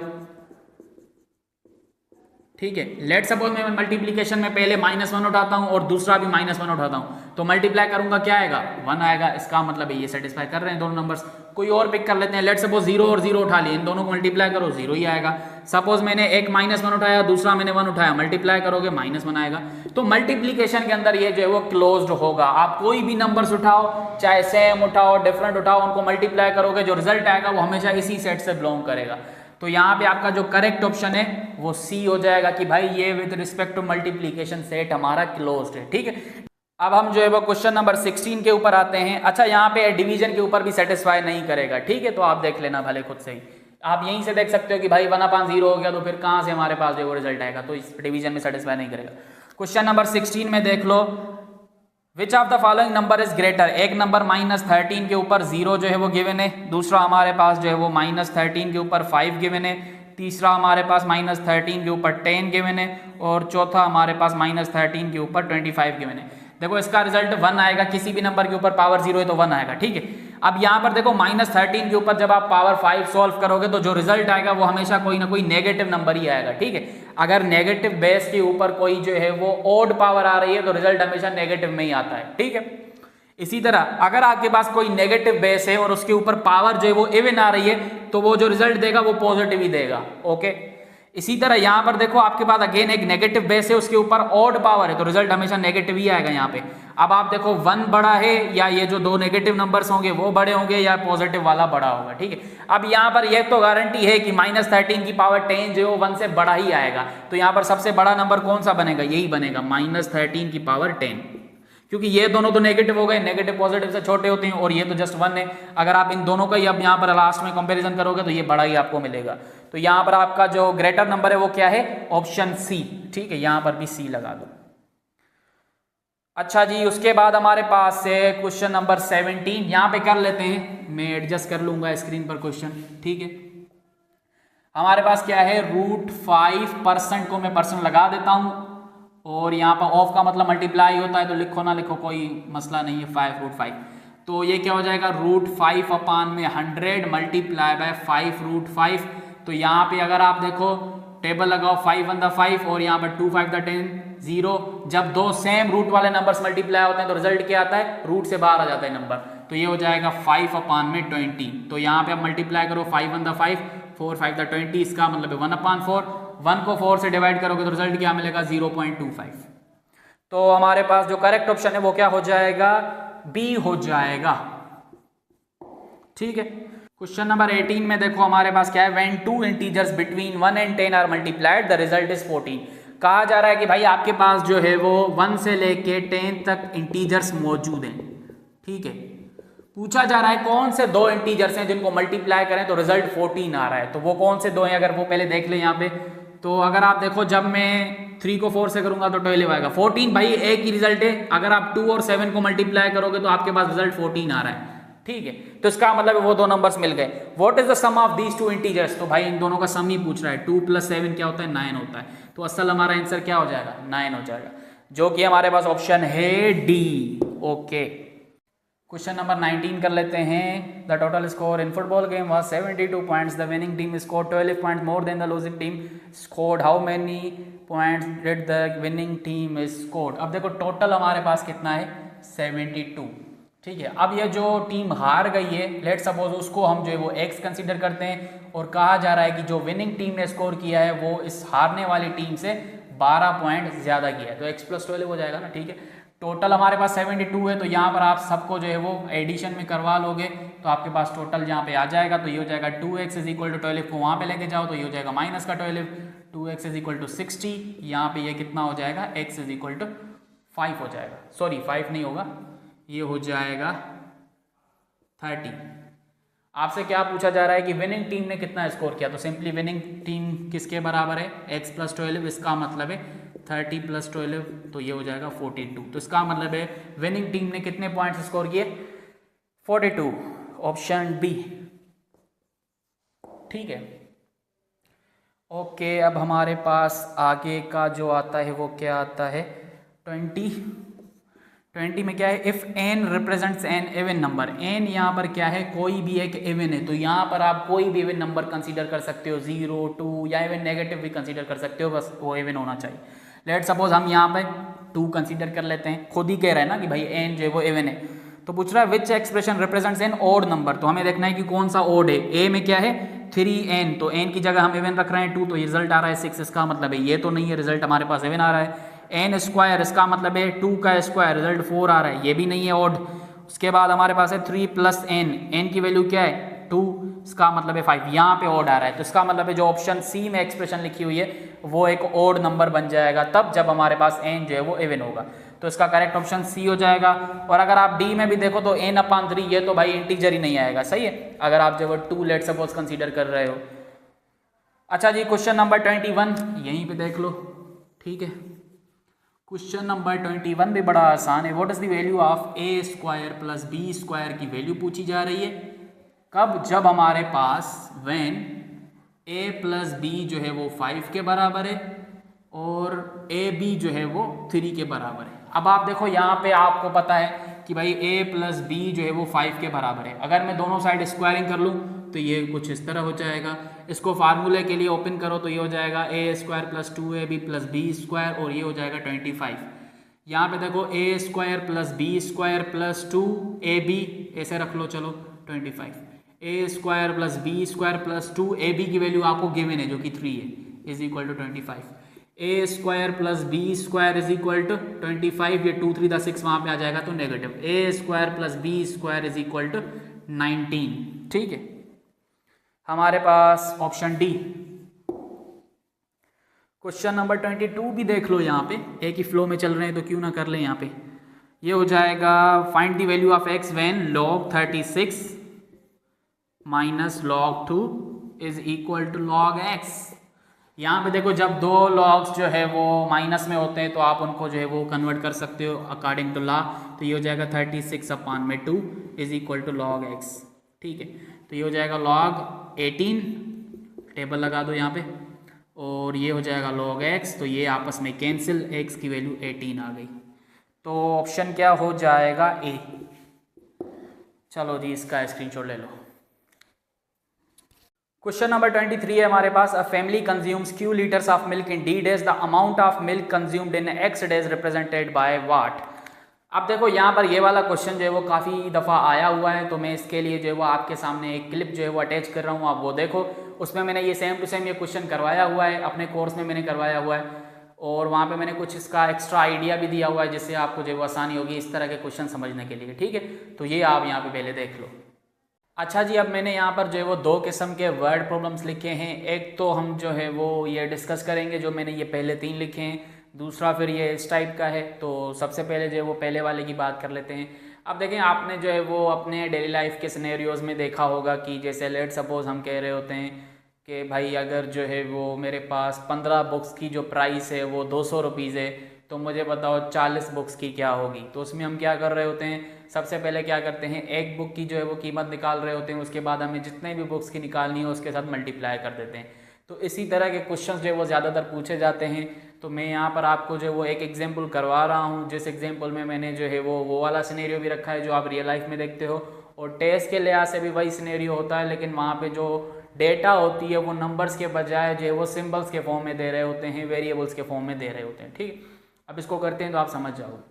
[SPEAKER 1] ठीक है। लेट सपोज मैं मल्टीप्लीकेशन में पहले -1 उठाता हूं और दूसरा भी -1 उठाता हूं, तो मल्टीप्लाई करूंगा क्या आएगा, 1 आएगा, इसका मतलब है ये सेटिस्फाई कर रहे हैं दोनों नंबर्स। कोई और पिक कर लेते हैं, लेट सपोज 0 और 0 उठा लिए, इन दोनों को मल्टीप्लाई करो 0 ही आएगा। सपोज मैंने एक -1 उठाया, दूसरा मैंने 1 उठाया, मल्टीप्लाई करोगे -1 आएगा। तो मल्टीप्लीकेशन के अंदर ये जो है वो क्लोज्ड होगा। आप कोई भी नंबर्स उठाओ, चाहे सेम उठाओ डिफरेंट उठाओ, उनको मल्टीप्लाई करोगे जो रिजल्ट आएगा वो हमेशा इसी सेट से बिलोंग करेगा। तो यहाँ पे आपका जो करेक्ट ऑप्शन है वो सी हो जाएगा कि भाई ये with respect to multiplication set हमारा क्लोज्ड है, ठीक है। अब हम जो है वो क्वेश्चन नंबर 16 के ऊपर आते हैं। अच्छा, यहाँ पे डिवीजन के ऊपर भी सेटिस्फाई नहीं करेगा, ठीक है, तो आप देख लेना भले खुद से ही, आप यहीं से देख सकते हो कि भाई 1/0 हो गया तो फिर कहाँ से हमारे पास जो है वो रिजल्ट आएगा, तो इस डिवीजन में सेटिस्फाई नहीं करेगा। क्वेश्चन नंबर 16 में देख लो, which of the following number is greater. एक नंबर -13 के ऊपर 0 जो है वो गिवन है, दूसरा हमारे पास जो है वो -13 के ऊपर 5 गिवन है, तीसरा हमारे पास -13 के ऊपर 10 गिवन है, और चौथा हमारे पास -13 के ऊपर 25 गिवन है। देखो इसका रिजल्ट 1 आएगा, किसी भी नंबर के ऊपर पावर 0 है तो 1 आएगा, ठीक है। अब यहाँ पर देखो -13 के ऊपर जब आप पावर 5 सॉल्व करोगे तो जो रिजल्ट आएगा वो हमेशा कोई ना कोई नेगेटिव नंबर ही आएगा, ठीक है। अगर नेगेटिव बेस के ऊपर कोई जो है वो ओड पावर आ रही है तो रिजल्ट हमेशा नेगेटिव में ही आता है, ठीक है। इसी तरह अगर आपके पास कोई नेगेटिव बेस है और उसके ऊपर पावर जो है वो इवन आ रही है तो वो जो रिजल्ट देगा वो पॉजिटिव ही देगा, ओके। इसी तरह यहाँ पर देखो आपके पास अगेन एक नेगेटिव बेस है, उसके ऊपर ऑड पावर है तो रिजल्ट हमेशा नेगेटिव ही आएगा यहाँ पे। अब आप देखो 1 बड़ा है या ये जो दो नेगेटिव नंबर्स होंगे वो बड़े होंगे या पॉजिटिव वाला बड़ा होगा, ठीक है। अब यहाँ पर ये तो गारंटी है कि -13 की पावर 10 जो है वो 1 से बड़ा ही आएगा, तो यहाँ पर सबसे बड़ा नंबर कौन सा बनेगा, यही बनेगा -13 की पावर 10, क्योंकि ये दोनों तो नेगेटिव हो गए, नेगेटिव पॉजिटिव से छोटे होते हैं और ये तो जस्ट 1 है। अगर आप इन दोनों का ही अब यहाँ पर लास्ट में कंपैरिजन करोगे तो ये बड़ा ही आपको मिलेगा। तो यहाँ पर आपका जो ग्रेटर नंबर है वो क्या है, ऑप्शन सी, ठीक है, यहाँ पर भी सी लगा दो। अच्छा जी, उसके बाद हमारे पास है क्वेश्चन नंबर 17, यहाँ पे कर लेते हैं, मैं एडजस्ट कर लूंगा स्क्रीन पर क्वेश्चन, ठीक है। हमारे पास क्या है, √5% को मैं परसेंट लगा देता हूँ और यहाँ पर ऑफ का मतलब मल्टीप्लाई होता है, तो लिखो ना लिखो कोई मसला नहीं है, 5√5, तो ये क्या हो जाएगा √5/100 मल्टीप्लाई बाय 5√5। तो यहाँ पे अगर आप देखो टेबल लगाओ 5 1 5 और यहाँ पर 2 5 10 0, जब दो सेम रूट वाले नंबर्स मल्टीप्लाई होते हैं तो रिजल्ट क्या आता है, रूट से बाहर आ जाता है नंबर, तो ये हो जाएगा 5/20। तो यहाँ पे आप मल्टीप्लाई करो 5 1 5 4 5 20, इसका मतलब है 1/4, 1 को 4 से डिवाइड करोगे तो रिजल्ट क्या मिलेगा, 0.25। तो हमारे पास जो करेक्ट ऑप्शन है वो क्या हो जाएगा, बी हो जाएगा, ठीक है। क्वेश्चन नंबर 18 में देखो हमारे पास क्या है, when 2 integers between 1 and 10 are multiplied the result is 14। कहा जा रहा है कि भाई आपके पास जो है वो 1 से लेके 10 तक इंटीजर्स मौजूद हैं, ठीक है। पूछा जा रहा है कौन से दो इंटीजर्स हैं जिनको मल्टीप्लाई करें तो रिजल्ट 14 आ रहा है, तो वो कौन से दो हैं, अगर वो पहले देख लें यहाँ पे। तो अगर आप देखो जब मैं 3 को 4 से करूंगा तो 12 आएगा। 14 भाई एक ही रिजल्ट है, अगर आप 2 और 7 को मल्टीप्लाई करोगे तो आपके पास रिजल्ट 14 आ रहा है, ठीक है। तो इसका मतलब वो दो नंबर्स मिल गए। What is the sum of these two integers, तो भाई इन दोनों का सम ही पूछ रहा है। 2 + 7 क्या होता है, 9 होता है। तो असल हमारा आंसर क्या हो जाएगा, 9 हो जाएगा, जो कि हमारे पास ऑप्शन है डी। ओके, क्वेश्चन नंबर 19 कर लेते हैं। The total score in football game was 72 points. The winning team scored 12 points more than the losing team scored. How many points did the winning team scored. अब देखो total हमारे पास कितना है, 72, ठीक है। अब ये जो टीम हार गई है, लेट सपोज उसको हम जो है वो एक्स कंसीडर करते हैं, और कहा जा रहा है कि जो विनिंग टीम ने स्कोर किया है वो इस हारने वाली टीम से 12 पॉइंट ज़्यादा किया है, तो x + 12 हो जाएगा ना, ठीक है। टोटल हमारे पास 72 है, तो यहाँ पर आप सबको जो है वो एडिशन में करवा लोगे तो आपके पास टोटल यहाँ पे आ जाएगा। तो ये हो जाएगा 2x = 12 को वहाँ पे लेके जाओ तो ये हो जाएगा -12, 2x = 60। यहाँ पे ये कितना हो जाएगा, x = 5 हो जाएगा, सॉरी 5 नहीं होगा, ये हो जाएगा 30। आपसे क्या पूछा जा रहा है कि विनिंग टीम ने कितना स्कोर किया, तो सिंपली विनिंग टीम किसके बराबर है, x + 12, इसका मतलब है 30 + 12, तो ये हो जाएगा 42। तो इसका मतलब है विनिंग टीम ने कितने पॉइंट्स स्कोर किए, 42, ऑप्शन बी, ठीक है। ओके, अब हमारे पास आगे का जो आता है वो क्या आता है, 20 में क्या है, if n represents an even number. n यहाँ पर क्या है, कोई भी एक इवन है, तो यहाँ पर आप कोई भी इवन नंबर कंसीडर कर सकते हो, 0, 2 या इवन नेगेटिव भी कंसीडर कर सकते हो, बस वो इवन होना चाहिए। लेट सपोज हम यहाँ पे 2 कंसीडर कर लेते हैं, खुद ही कह रहा है ना कि भाई n जो है वो इवन है। तो पूछ रहा है which expression represents an odd number, तो हमें देखना है कि कौन सा ओड है। a में क्या है 3n, तो n की जगह हम इवन रख रहे हैं 2, तो रिजल्ट आ रहा है 6, इसका मतलब है ये तो नहीं है, रिजल्ट हमारे पास इवन आ रहा है। n स्क्वायर, इसका मतलब है 2 का स्क्वायर, रिजल्ट 4 आ रहा है, ये भी नहीं है ऑड। उसके बाद हमारे पास है 3 + n, n की वैल्यू क्या है 2, इसका मतलब है 5, यहाँ पे ऑड आ रहा है। तो इसका मतलब है जो ऑप्शन सी में एक्सप्रेशन लिखी हुई है वो एक ऑड नंबर बन जाएगा तब जब हमारे पास n जो है वो इवन होगा, तो इसका करेक्ट ऑप्शन सी हो जाएगा। और अगर आप डी में भी देखो तो n/3, ये तो भाई इंटीजर ही नहीं आएगा, सही है, अगर आप जो है 2 लेट सपोज कंसीडर कर रहे हो। अच्छा जी, क्वेश्चन नंबर 21 यहीं पे देख लो, ठीक है। क्वेश्चन नंबर 21 भी बड़ा आसान है। What is the value of a² + b² की वैल्यू पूछी जा रही है। कब, जब हमारे पास व्हेन a + b जो है वो 5 के बराबर है और ab जो है वो 3 के बराबर है। अब आप देखो यहाँ पे आपको पता है कि भाई a + b जो है वो 5 के बराबर है। अगर मैं दोनों साइड स्क्वायरिंग कर लूँ तो ये कुछ इस तरह हो जाएगा। इसको फार्मूले के लिए ओपन करो तो ये हो जाएगा a² + 2ab + b² और ये हो जाएगा 25। यहाँ पे देखो a² + b² + 2ab, ऐसे रख लो, चलो 25। a² + b² + 2ab की वैल्यू आपको गिवन है जो कि 3 है, = 25। a² + b² = 25, ये 2 3 6 वहाँ पे आ जाएगा तो नेगेटिव। a² + b² = 19, ठीक है। हमारे पास ऑप्शन डी। क्वेश्चन नंबर 22 भी देख लो, यहाँ पे एक ही फ्लो में चल रहे हैं तो क्यों ना कर ले। यहाँ पे ये हो जाएगा find the value of x when log 36 - log 2 = log x। यहाँ पे देखो जब दो लॉग्स जो है वो माइनस में होते हैं तो आप उनको जो है वो कन्वर्ट कर सकते हो अकॉर्डिंग टू लॉ। तो ये हो जाएगा 36/2 = log x, ठीक है। तो ये हो जाएगा log 18, टेबल लगा दो यहाँ पे, और ये हो जाएगा log x, तो ये आपस में कैंसिल, x की वैल्यू 18 आ गई। तो ऑप्शन क्या हो जाएगा, ए। चलो जी, इसका स्क्रीनशॉट ले लो। क्वेश्चन नंबर 23 है हमारे पास। A family consumes Q litres of milk in D days, the amount of milk consumed in X days represented by what. अब देखो यहाँ पर ये वाला क्वेश्चन जो है वो काफ़ी दफ़ा आया हुआ है, तो मैं इसके लिए जो है वो आपके सामने एक क्लिप जो है वो अटैच कर रहा हूँ, आप वो देखो। उसमें मैंने ये सेम टू सेम ये क्वेश्चन करवाया हुआ है, अपने कोर्स में मैंने करवाया हुआ है, और वहाँ पे मैंने कुछ इसका एक्स्ट्रा आइडिया भी दिया हुआ है जिससे आपको जो है वो आसानी होगी इस तरह के क्वेश्चन समझने के लिए, ठीक है। तो ये आप यहाँ पे पहले देख लो। अच्छा जी, अब मैंने यहाँ पर जो है वो 2 किस्म के वर्ड प्रॉब्लम्स लिखे हैं। एक तो हम जो है वो ये डिस्कस करेंगे जो मैंने ये पहले 3 लिखे हैं, दूसरा फिर ये इस टाइप का है। तो सबसे पहले जो है वो पहले वाले की बात कर लेते हैं। अब देखें, आपने जो है वो अपने डेली लाइफ के सिनेरियोज में देखा होगा कि जैसे लेट सपोज हम कह रहे होते हैं कि भाई अगर जो है वो मेरे पास 15 बुक्स की जो प्राइस है वो 200 रुपीज़ है, तो मुझे बताओ 40 बुक्स की क्या होगी। तो उसमें हम क्या कर रहे होते हैं, सबसे पहले क्या करते हैं, एक बुक की जो है वो कीमत निकाल रहे होते हैं, उसके बाद हमें जितने भी बुक्स की निकालनी है उसके साथ मल्टीप्लाई कर देते हैं। तो इसी तरह के क्वेश्चंस जो है वो ज़्यादातर पूछे जाते हैं। तो मैं यहाँ पर आपको जो है वो एक एग्जांपल करवा रहा हूँ, जिस एग्जांपल में मैंने जो है वो वाला सिनेरियो भी रखा है जो आप रियल लाइफ में देखते हो, और टेस्ट के लिहाज से भी वही सिनेरियो होता है, लेकिन वहाँ पे जो डेटा होती है वो नंबर्स के बजाय जो है वो सिंबल्स के फॉर्म में दे रहे होते हैं, वेरिएबल्स के फॉर्म में दे रहे होते हैं। ठीक, अब इसको करते हैं तो आप समझ जाओगे।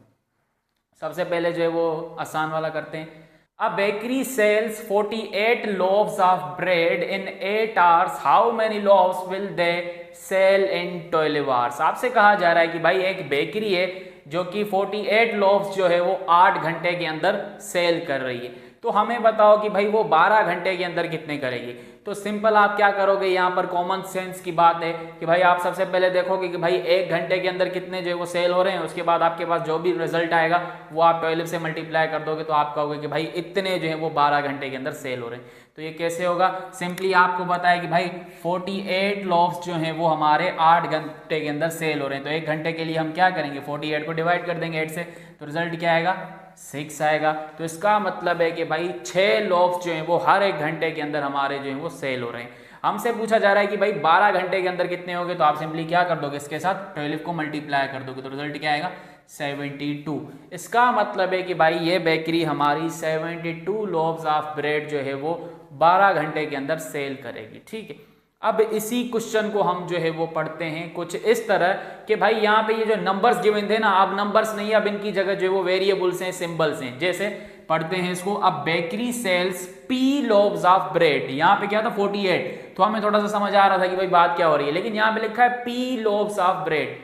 [SPEAKER 1] सबसे पहले जो है वो आसान वाला करते हैं। A bakery sells 48 loaves of bread in 8 hours. How many loaves will they sell in 12 hours? आपसे कहा जा रहा है कि भाई एक बेकरी है जो कि 48 loaves जो है वो 8 घंटे के अंदर सेल कर रही है, तो हमें बताओ कि भाई वो 12 घंटे के अंदर कितने करेगी। तो सिंपल आप क्या करोगे, यहाँ पर कॉमन सेंस की बात है कि भाई आप सबसे पहले देखोगे कि भाई 1 घंटे के अंदर कितने जो है वो सेल हो रहे हैं, उसके बाद आपके पास जो भी रिजल्ट आएगा वो आप 12 से मल्टीप्लाई कर दोगे, तो आप कहोगे कि भाई इतने जो है वो 12 घंटे के अंदर सेल हो रहे हैं। तो ये कैसे होगा, सिंपली आपको बताया कि भाई 48 लोव्स जो हैं वो हमारे 8 घंटे के अंदर सेल हो रहे हैं, तो 1 घंटे के लिए हम क्या करेंगे, 48 को डिवाइड कर देंगे 8 से, तो रिजल्ट क्या आएगा, 6 आएगा। तो इसका मतलब है कि भाई 6 लोव्स जो हैं वो हर 1 घंटे के अंदर हमारे जो हैं वो सेल हो रहे हैं। हमसे पूछा जा रहा है कि भाई 12 घंटे के अंदर कितने होंगे, तो आप सिंपली क्या कर दोगे, इसके साथ 12 को मल्टीप्लाई कर दोगे, तो रिजल्ट क्या आएगा, 72। इसका मतलब है कि भाई ये बेकरी हमारी 72 लोव्स ऑफ ब्रेड जो है वो 12 घंटे के अंदर सेल करेगी। ठीक है, अब इसी क्वेश्चन को हम जो है वो पढ़ते हैं कुछ इस तरह कि भाई यहाँ पे ये जो नंबर्स गिवन थे ना, अब नंबर्स नहीं, अब इनकी जगह जो है वो वेरिएबल्स हैं, सिंबल्स हैं। जैसे पढ़ते हैं इसको, अब bakery sells P loaves of bread, यहाँ पे क्या था 48, तो हमें थोड़ा सा समझ आ रहा था कि भाई बात क्या हो रही है, लेकिन यहाँ पे लिखा है P loaves of bread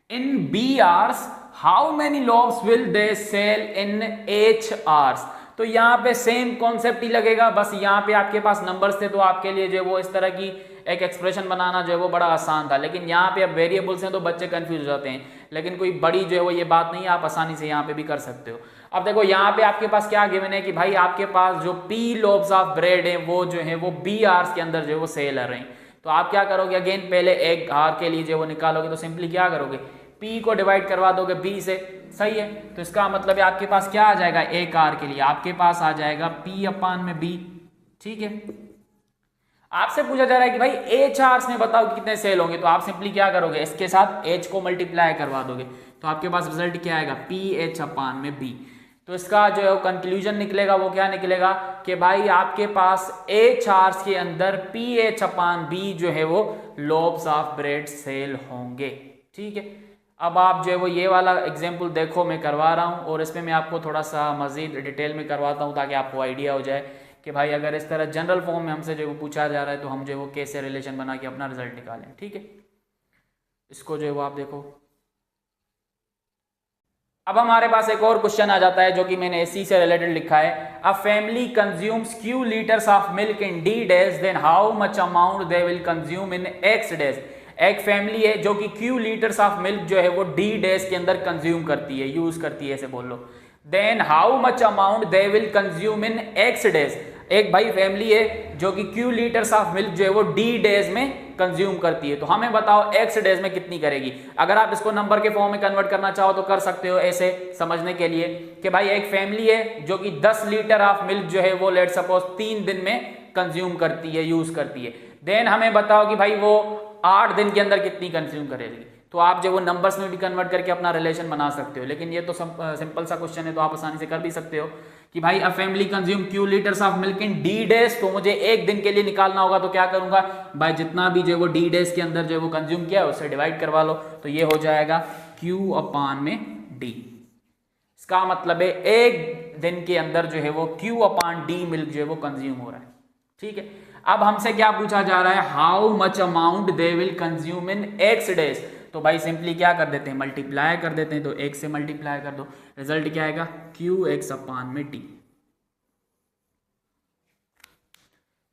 [SPEAKER 1] in B hours, how many loaves will they sell in H hours। तो यहाँ पे सेम कॉन्सेप्ट ही लगेगा, बस यहाँ पे आपके पास नंबर्स थे तो आपके लिए जो है वो इस तरह की एक एक्सप्रेशन बनाना जो है वो बड़ा आसान था, लेकिन यहाँ पे अब वेरिएबल्स हैं तो बच्चे कंफ्यूज हो जाते हैं, लेकिन कोई बड़ी जो है वो ये बात नहीं है, आप आसानी से यहाँ पे भी कर सकते हो। अब देखो यहाँ पे आपके पास क्या गिवन है कि भाई आपके पास जो P लोव्स ऑफ ब्रेड है वो जो है वो B आवर्स के अंदर जो है वो सेल कर रहे हैं, तो आप क्या करोगे, अगेन पहले एक आवर के लिए जो वो निकालोगे, तो सिंपली क्या करोगे, P को डिवाइड करवा दोगे B से, सही है। तो इसका मतलब है आपके पास क्या आ जाएगा, एक आवर के लिए आपके पास आ जाएगा P अपान में B। ठीक है, आपसे पूछा जा रहा है कि भाई H आवर्स में बताओ कि कितने सेल होंगे, तो आप सिंपली क्या करोगे, इसके साथ H को मल्टीप्लाई करवा दोगे, तो आपके पास रिजल्ट क्या आएगा, PH अपान में B। तो इसका जो है कंक्लूजन निकलेगा वो क्या निकलेगा कि भाई आपके पास H आवर्स के अंदर PH अपान B जो है वो लोव्स ऑफ ब्रेड सेल होंगे। ठीक है, अब आप जो है वो ये वाला एग्जाम्पल देखो, मैं करवा रहा हूँ और इसमें मैं आपको थोड़ा सा मजीद डिटेल में करवाता हूँ ताकि आपको आइडिया हो जाए कि भाई अगर इस तरह जनरल फॉर्म में हमसे जो वो पूछा जा रहा है तो हम जो है वो कैसे रिलेशन बना के अपना रिजल्ट निकालें। ठीक है, इसको जो है वो आप देखो। अब हमारे पास एक और क्वेश्चन आ जाता है जो कि मैंने इसी से रिलेटेड लिखा है, a family consumes Q litres of milk in D days, then how much amount they will consume in X days. एक फैमिली है जो कि Q लीटर्स ऑफ मिल्क जो है वो D डेज के अंदर कंज्यूम करती है, यूज करती है, ऐसे बोल लो। Then how much amount they will consume in X days. एक भाई फैमिली है जो कि Q लीटर्स ऑफ मिल्क जो है वो D डेज में कंज्यूम करती है, तो हमें बताओ X डेज में कितनी करेगी। अगर आप इसको नंबर के फॉर्म में कन्वर्ट करना चाहो तो कर सकते हो ऐसे समझने के लिए कि भाई एक फैमिली है जो कि 10 लीटर ऑफ मिल्क जो है वो लेट सपोज 3 दिन में कंज्यूम करती है, यूज करती है। देन हमें बताओ कि भाई वो 8 दिन के अंदर कितनी कंज्यूम करेगी। तो आप जो वो नंबर्स में भी कन्वर्ट करके अपना रिलेशन बना सकते हो, लेकिन ये तो सिंपल सा क्वेश्चन है तो आप आसानी से कर भी सकते हो कि भाई a family consume Q litres of milk in D days, तो मुझे एक दिन के लिए निकालना होगा, तो क्या करूंगा भाई, जितना भी जो वो D डेज के अंदर जो वो कंज्यूम किया है उससे डिवाइड करवा लो, तो ये हो जाएगा Q अपान में D। इसका मतलब है एक दिन के अंदर जो है वो Q अपान D मिल्क जो है वो कंज्यूम हो रहा है। ठीक है, अब हमसे क्या पूछा जा रहा है, how much amount they will consume in X days. तो भाई सिंपली क्या कर देते हैं, मल्टीप्लाई कर देते हैं, तो X से मल्टीप्लाई कर दो, रिजल्ट क्या आएगा, QX अपान में D।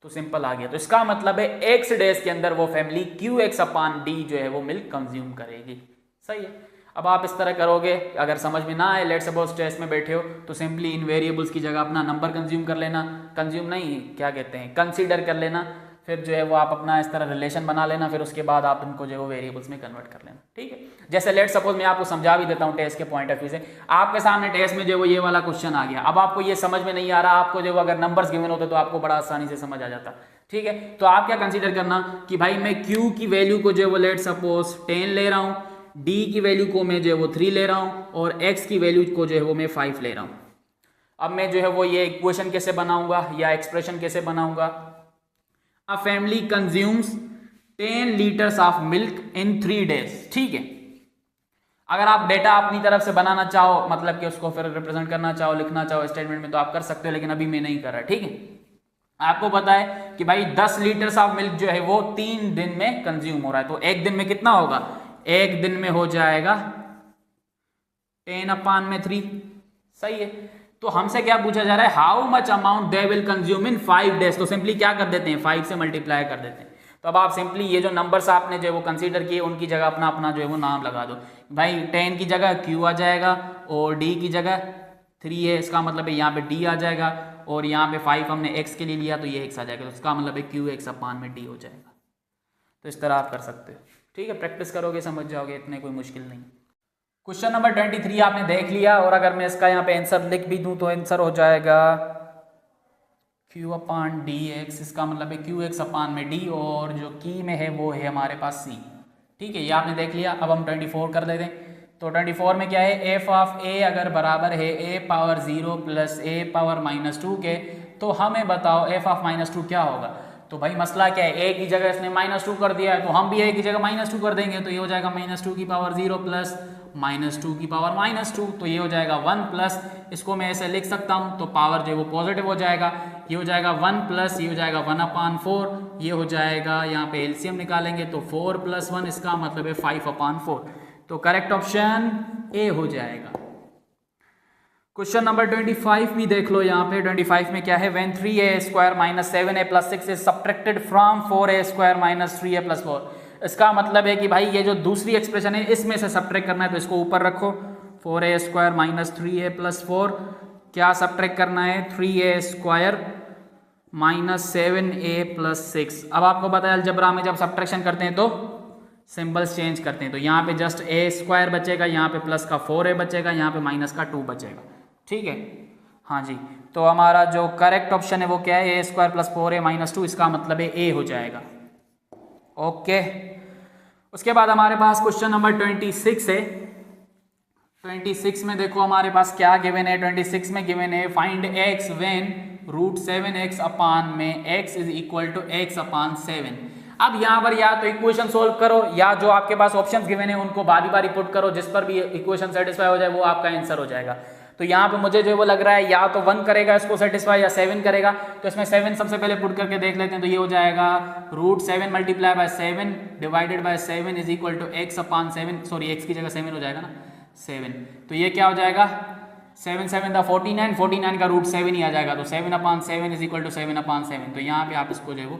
[SPEAKER 1] तो सिंपल आ गया। तो इसका मतलब है X डेज के अंदर वो फैमिली QX अपान D जो है वो मिल्क कंज्यूम करेगी। सही है। अब आप इस तरह करोगे, अगर समझ में ना आए, लेट सपोज टेस्ट में बैठे हो तो सिंपली इन वेरिएबल्स की जगह अपना नंबर कंज्यूम कर लेना, कंज्यूम नहीं क्या कहते हैं, कंसीडर कर लेना, फिर जो है वो आप अपना इस तरह रिलेशन बना लेना, फिर उसके बाद आप इनको जो है वो वेरिएबल्स में कन्वर्ट कर लेना, ठीक है। जैसे लेट सपोज मैं आपको समझा भी देता हूँ टेस्ट के पॉइंट ऑफ व्यू से, आपके सामने टेस्ट में जो है वो ये वाला क्वेश्चन आ गया, अब आपको ये समझ में नहीं आ रहा, आपको जो अगर नंबर्स गिवन होते तो आपको बड़ा आसानी से समझ आ जाता, ठीक है। तो आप क्या कंसीडर करना कि भाई मैं Q की वैल्यू को जो है वो लेट सपोज 10 ले रहा हूँ, D की वैल्यू को मैं जो है वो 3 ले रहा हूँ, और X की वैल्यू को जो है वो मैं 5 ले रहा हूँ। अब मैं जो है वो ये इक्वेशन कैसे बनाऊंगा या एक्सप्रेशन कैसे बनाऊंगा, अ family consumes 10 litres of milk in 3 days, ठीक है। अगर आप डेटा अपनी तरफ से बनाना चाहो, मतलब कि उसको फिर रिप्रेजेंट करना चाहो, लिखना चाहो स्टेटमेंट में, तो आप कर सकते हो, लेकिन अभी मैं नहीं कर रहा, ठीक है। आपको पता है कि भाई 10 लीटर्स ऑफ मिल्क जो है वो 3 दिन में कंज्यूम हो रहा है, तो एक दिन में कितना होगा, एक दिन में हो जाएगा 10/3, सही है। तो हमसे क्या पूछा जा रहा है, how much amount they will consume in 5 days, तो सिंपली क्या कर देते हैं, 5 से मल्टीप्लाई कर देते हैं। तो अब आप सिंपली ये जो नंबर्स आपने जो है वो कंसीडर किए, उनकी जगह अपना अपना जो है वो नाम लगा दो, भाई 10 की जगह Q आ जाएगा, और D की जगह 3 है, इसका मतलब है यहाँ पे D आ जाएगा, और यहाँ पे 5 हमने X के लिए लिया तो ये X आ जाएगा, तो इसका मतलब है QX/D हो जाएगा। तो इस तरह आप कर सकते हो, ठीक है। प्रैक्टिस करोगे समझ जाओगे, इतने कोई मुश्किल नहीं। क्वेश्चन नंबर 23 आपने देख लिया, और अगर मैं इसका यहाँ पे आंसर लिख भी दूं तो आंसर हो जाएगा Q/dx, इसका मतलब है QX/D, और जो की में है वो है हमारे पास C, ठीक है। ये आपने देख लिया। अब हम 24 कर देते हैं, तो 24 में क्या है, f ऑफ a अगर बराबर है a⁻0 प्लस a⁻2 के, तो हमें बताओ f ऑफ -2 क्या होगा। तो भाई मसला क्या है, a की जगह इसने -2 कर दिया है, तो हम भी a की जगह -2 कर देंगे, तो ये हो जाएगा -2⁻0 प्लस -2⁻2, तो ये हो जाएगा 1 प्लस, इसको मैं ऐसे लिख सकता हूँ, तो पावर जो है वो पॉजिटिव हो जाएगा, ये हो जाएगा 1 प्लस, ये हो जाएगा 1/4, ये हो जाएगा, यहाँ पे एलसीएम निकालेंगे तो 4 + 1, इसका मतलब है 5/4, तो करेक्ट ऑप्शन ए हो जाएगा। क्वेश्चन नंबर 25 भी देख लो, यहाँ पे 25 में क्या है, when 3a² - 7a + 6 is subtracted from 4a² - 3a + 4, इसका मतलब है कि भाई ये जो दूसरी एक्सप्रेशन है इसमें से सब्ट्रैक्ट करना है, तो इसको ऊपर रखो, 4a² - 3a + 4, क्या सब्ट्रैक्ट करना है, 3a² - 7a + 6। अब आपको पता है अलजेब्रा में जब सब्ट्रैक्शन करते हैं तो सिंबल्स चेंज करते हैं, तो यहाँ पे जस्ट a² बचेगा, यहाँ पे प्लस का 4a बचेगा, यहाँ पे माइनस का 2 बचेगा, ठीक है। हाँ जी, तो हमारा जो करेक्ट ऑप्शन है वो क्या है, a² + 4a - 2, इसका मतलब है ए हो जाएगा, ओके। उसके बाद हमारे पास क्वेश्चन नंबर 26 है। 26 में देखो हमारे पास क्या गिवन है, 26 में गिवन है फाइंड x व्हेन √7x में x = x/7। अब यहाँ पर या तो इक्वेशन सोल्व करो, या जो आपके पास ऑप्शंस गिवन है उनको बारी बारी पुट करो, जिस पर भी इक्वेशन सेटिस्फाई हो जाए वो आपका आंसर हो जाएगा। तो यहाँ पे मुझे जो वो लग रहा है या तो 1 करेगा इसको सेटिस्फाई, या 7 करेगा, तो इसमें 7 सबसे पहले पुट करके देख लेते हैं, तो ये हो जाएगा √7 × 7 divided by 7 = x/7, sorry x की जगह 7 हो जाएगा ना, 7, तो ये क्या हो जाएगा, 7 7 दा 49, 49 का √7 ही आ जाएगा, तो 7/7 = 7/7, तो यहाँ पे आप इसको जो है वो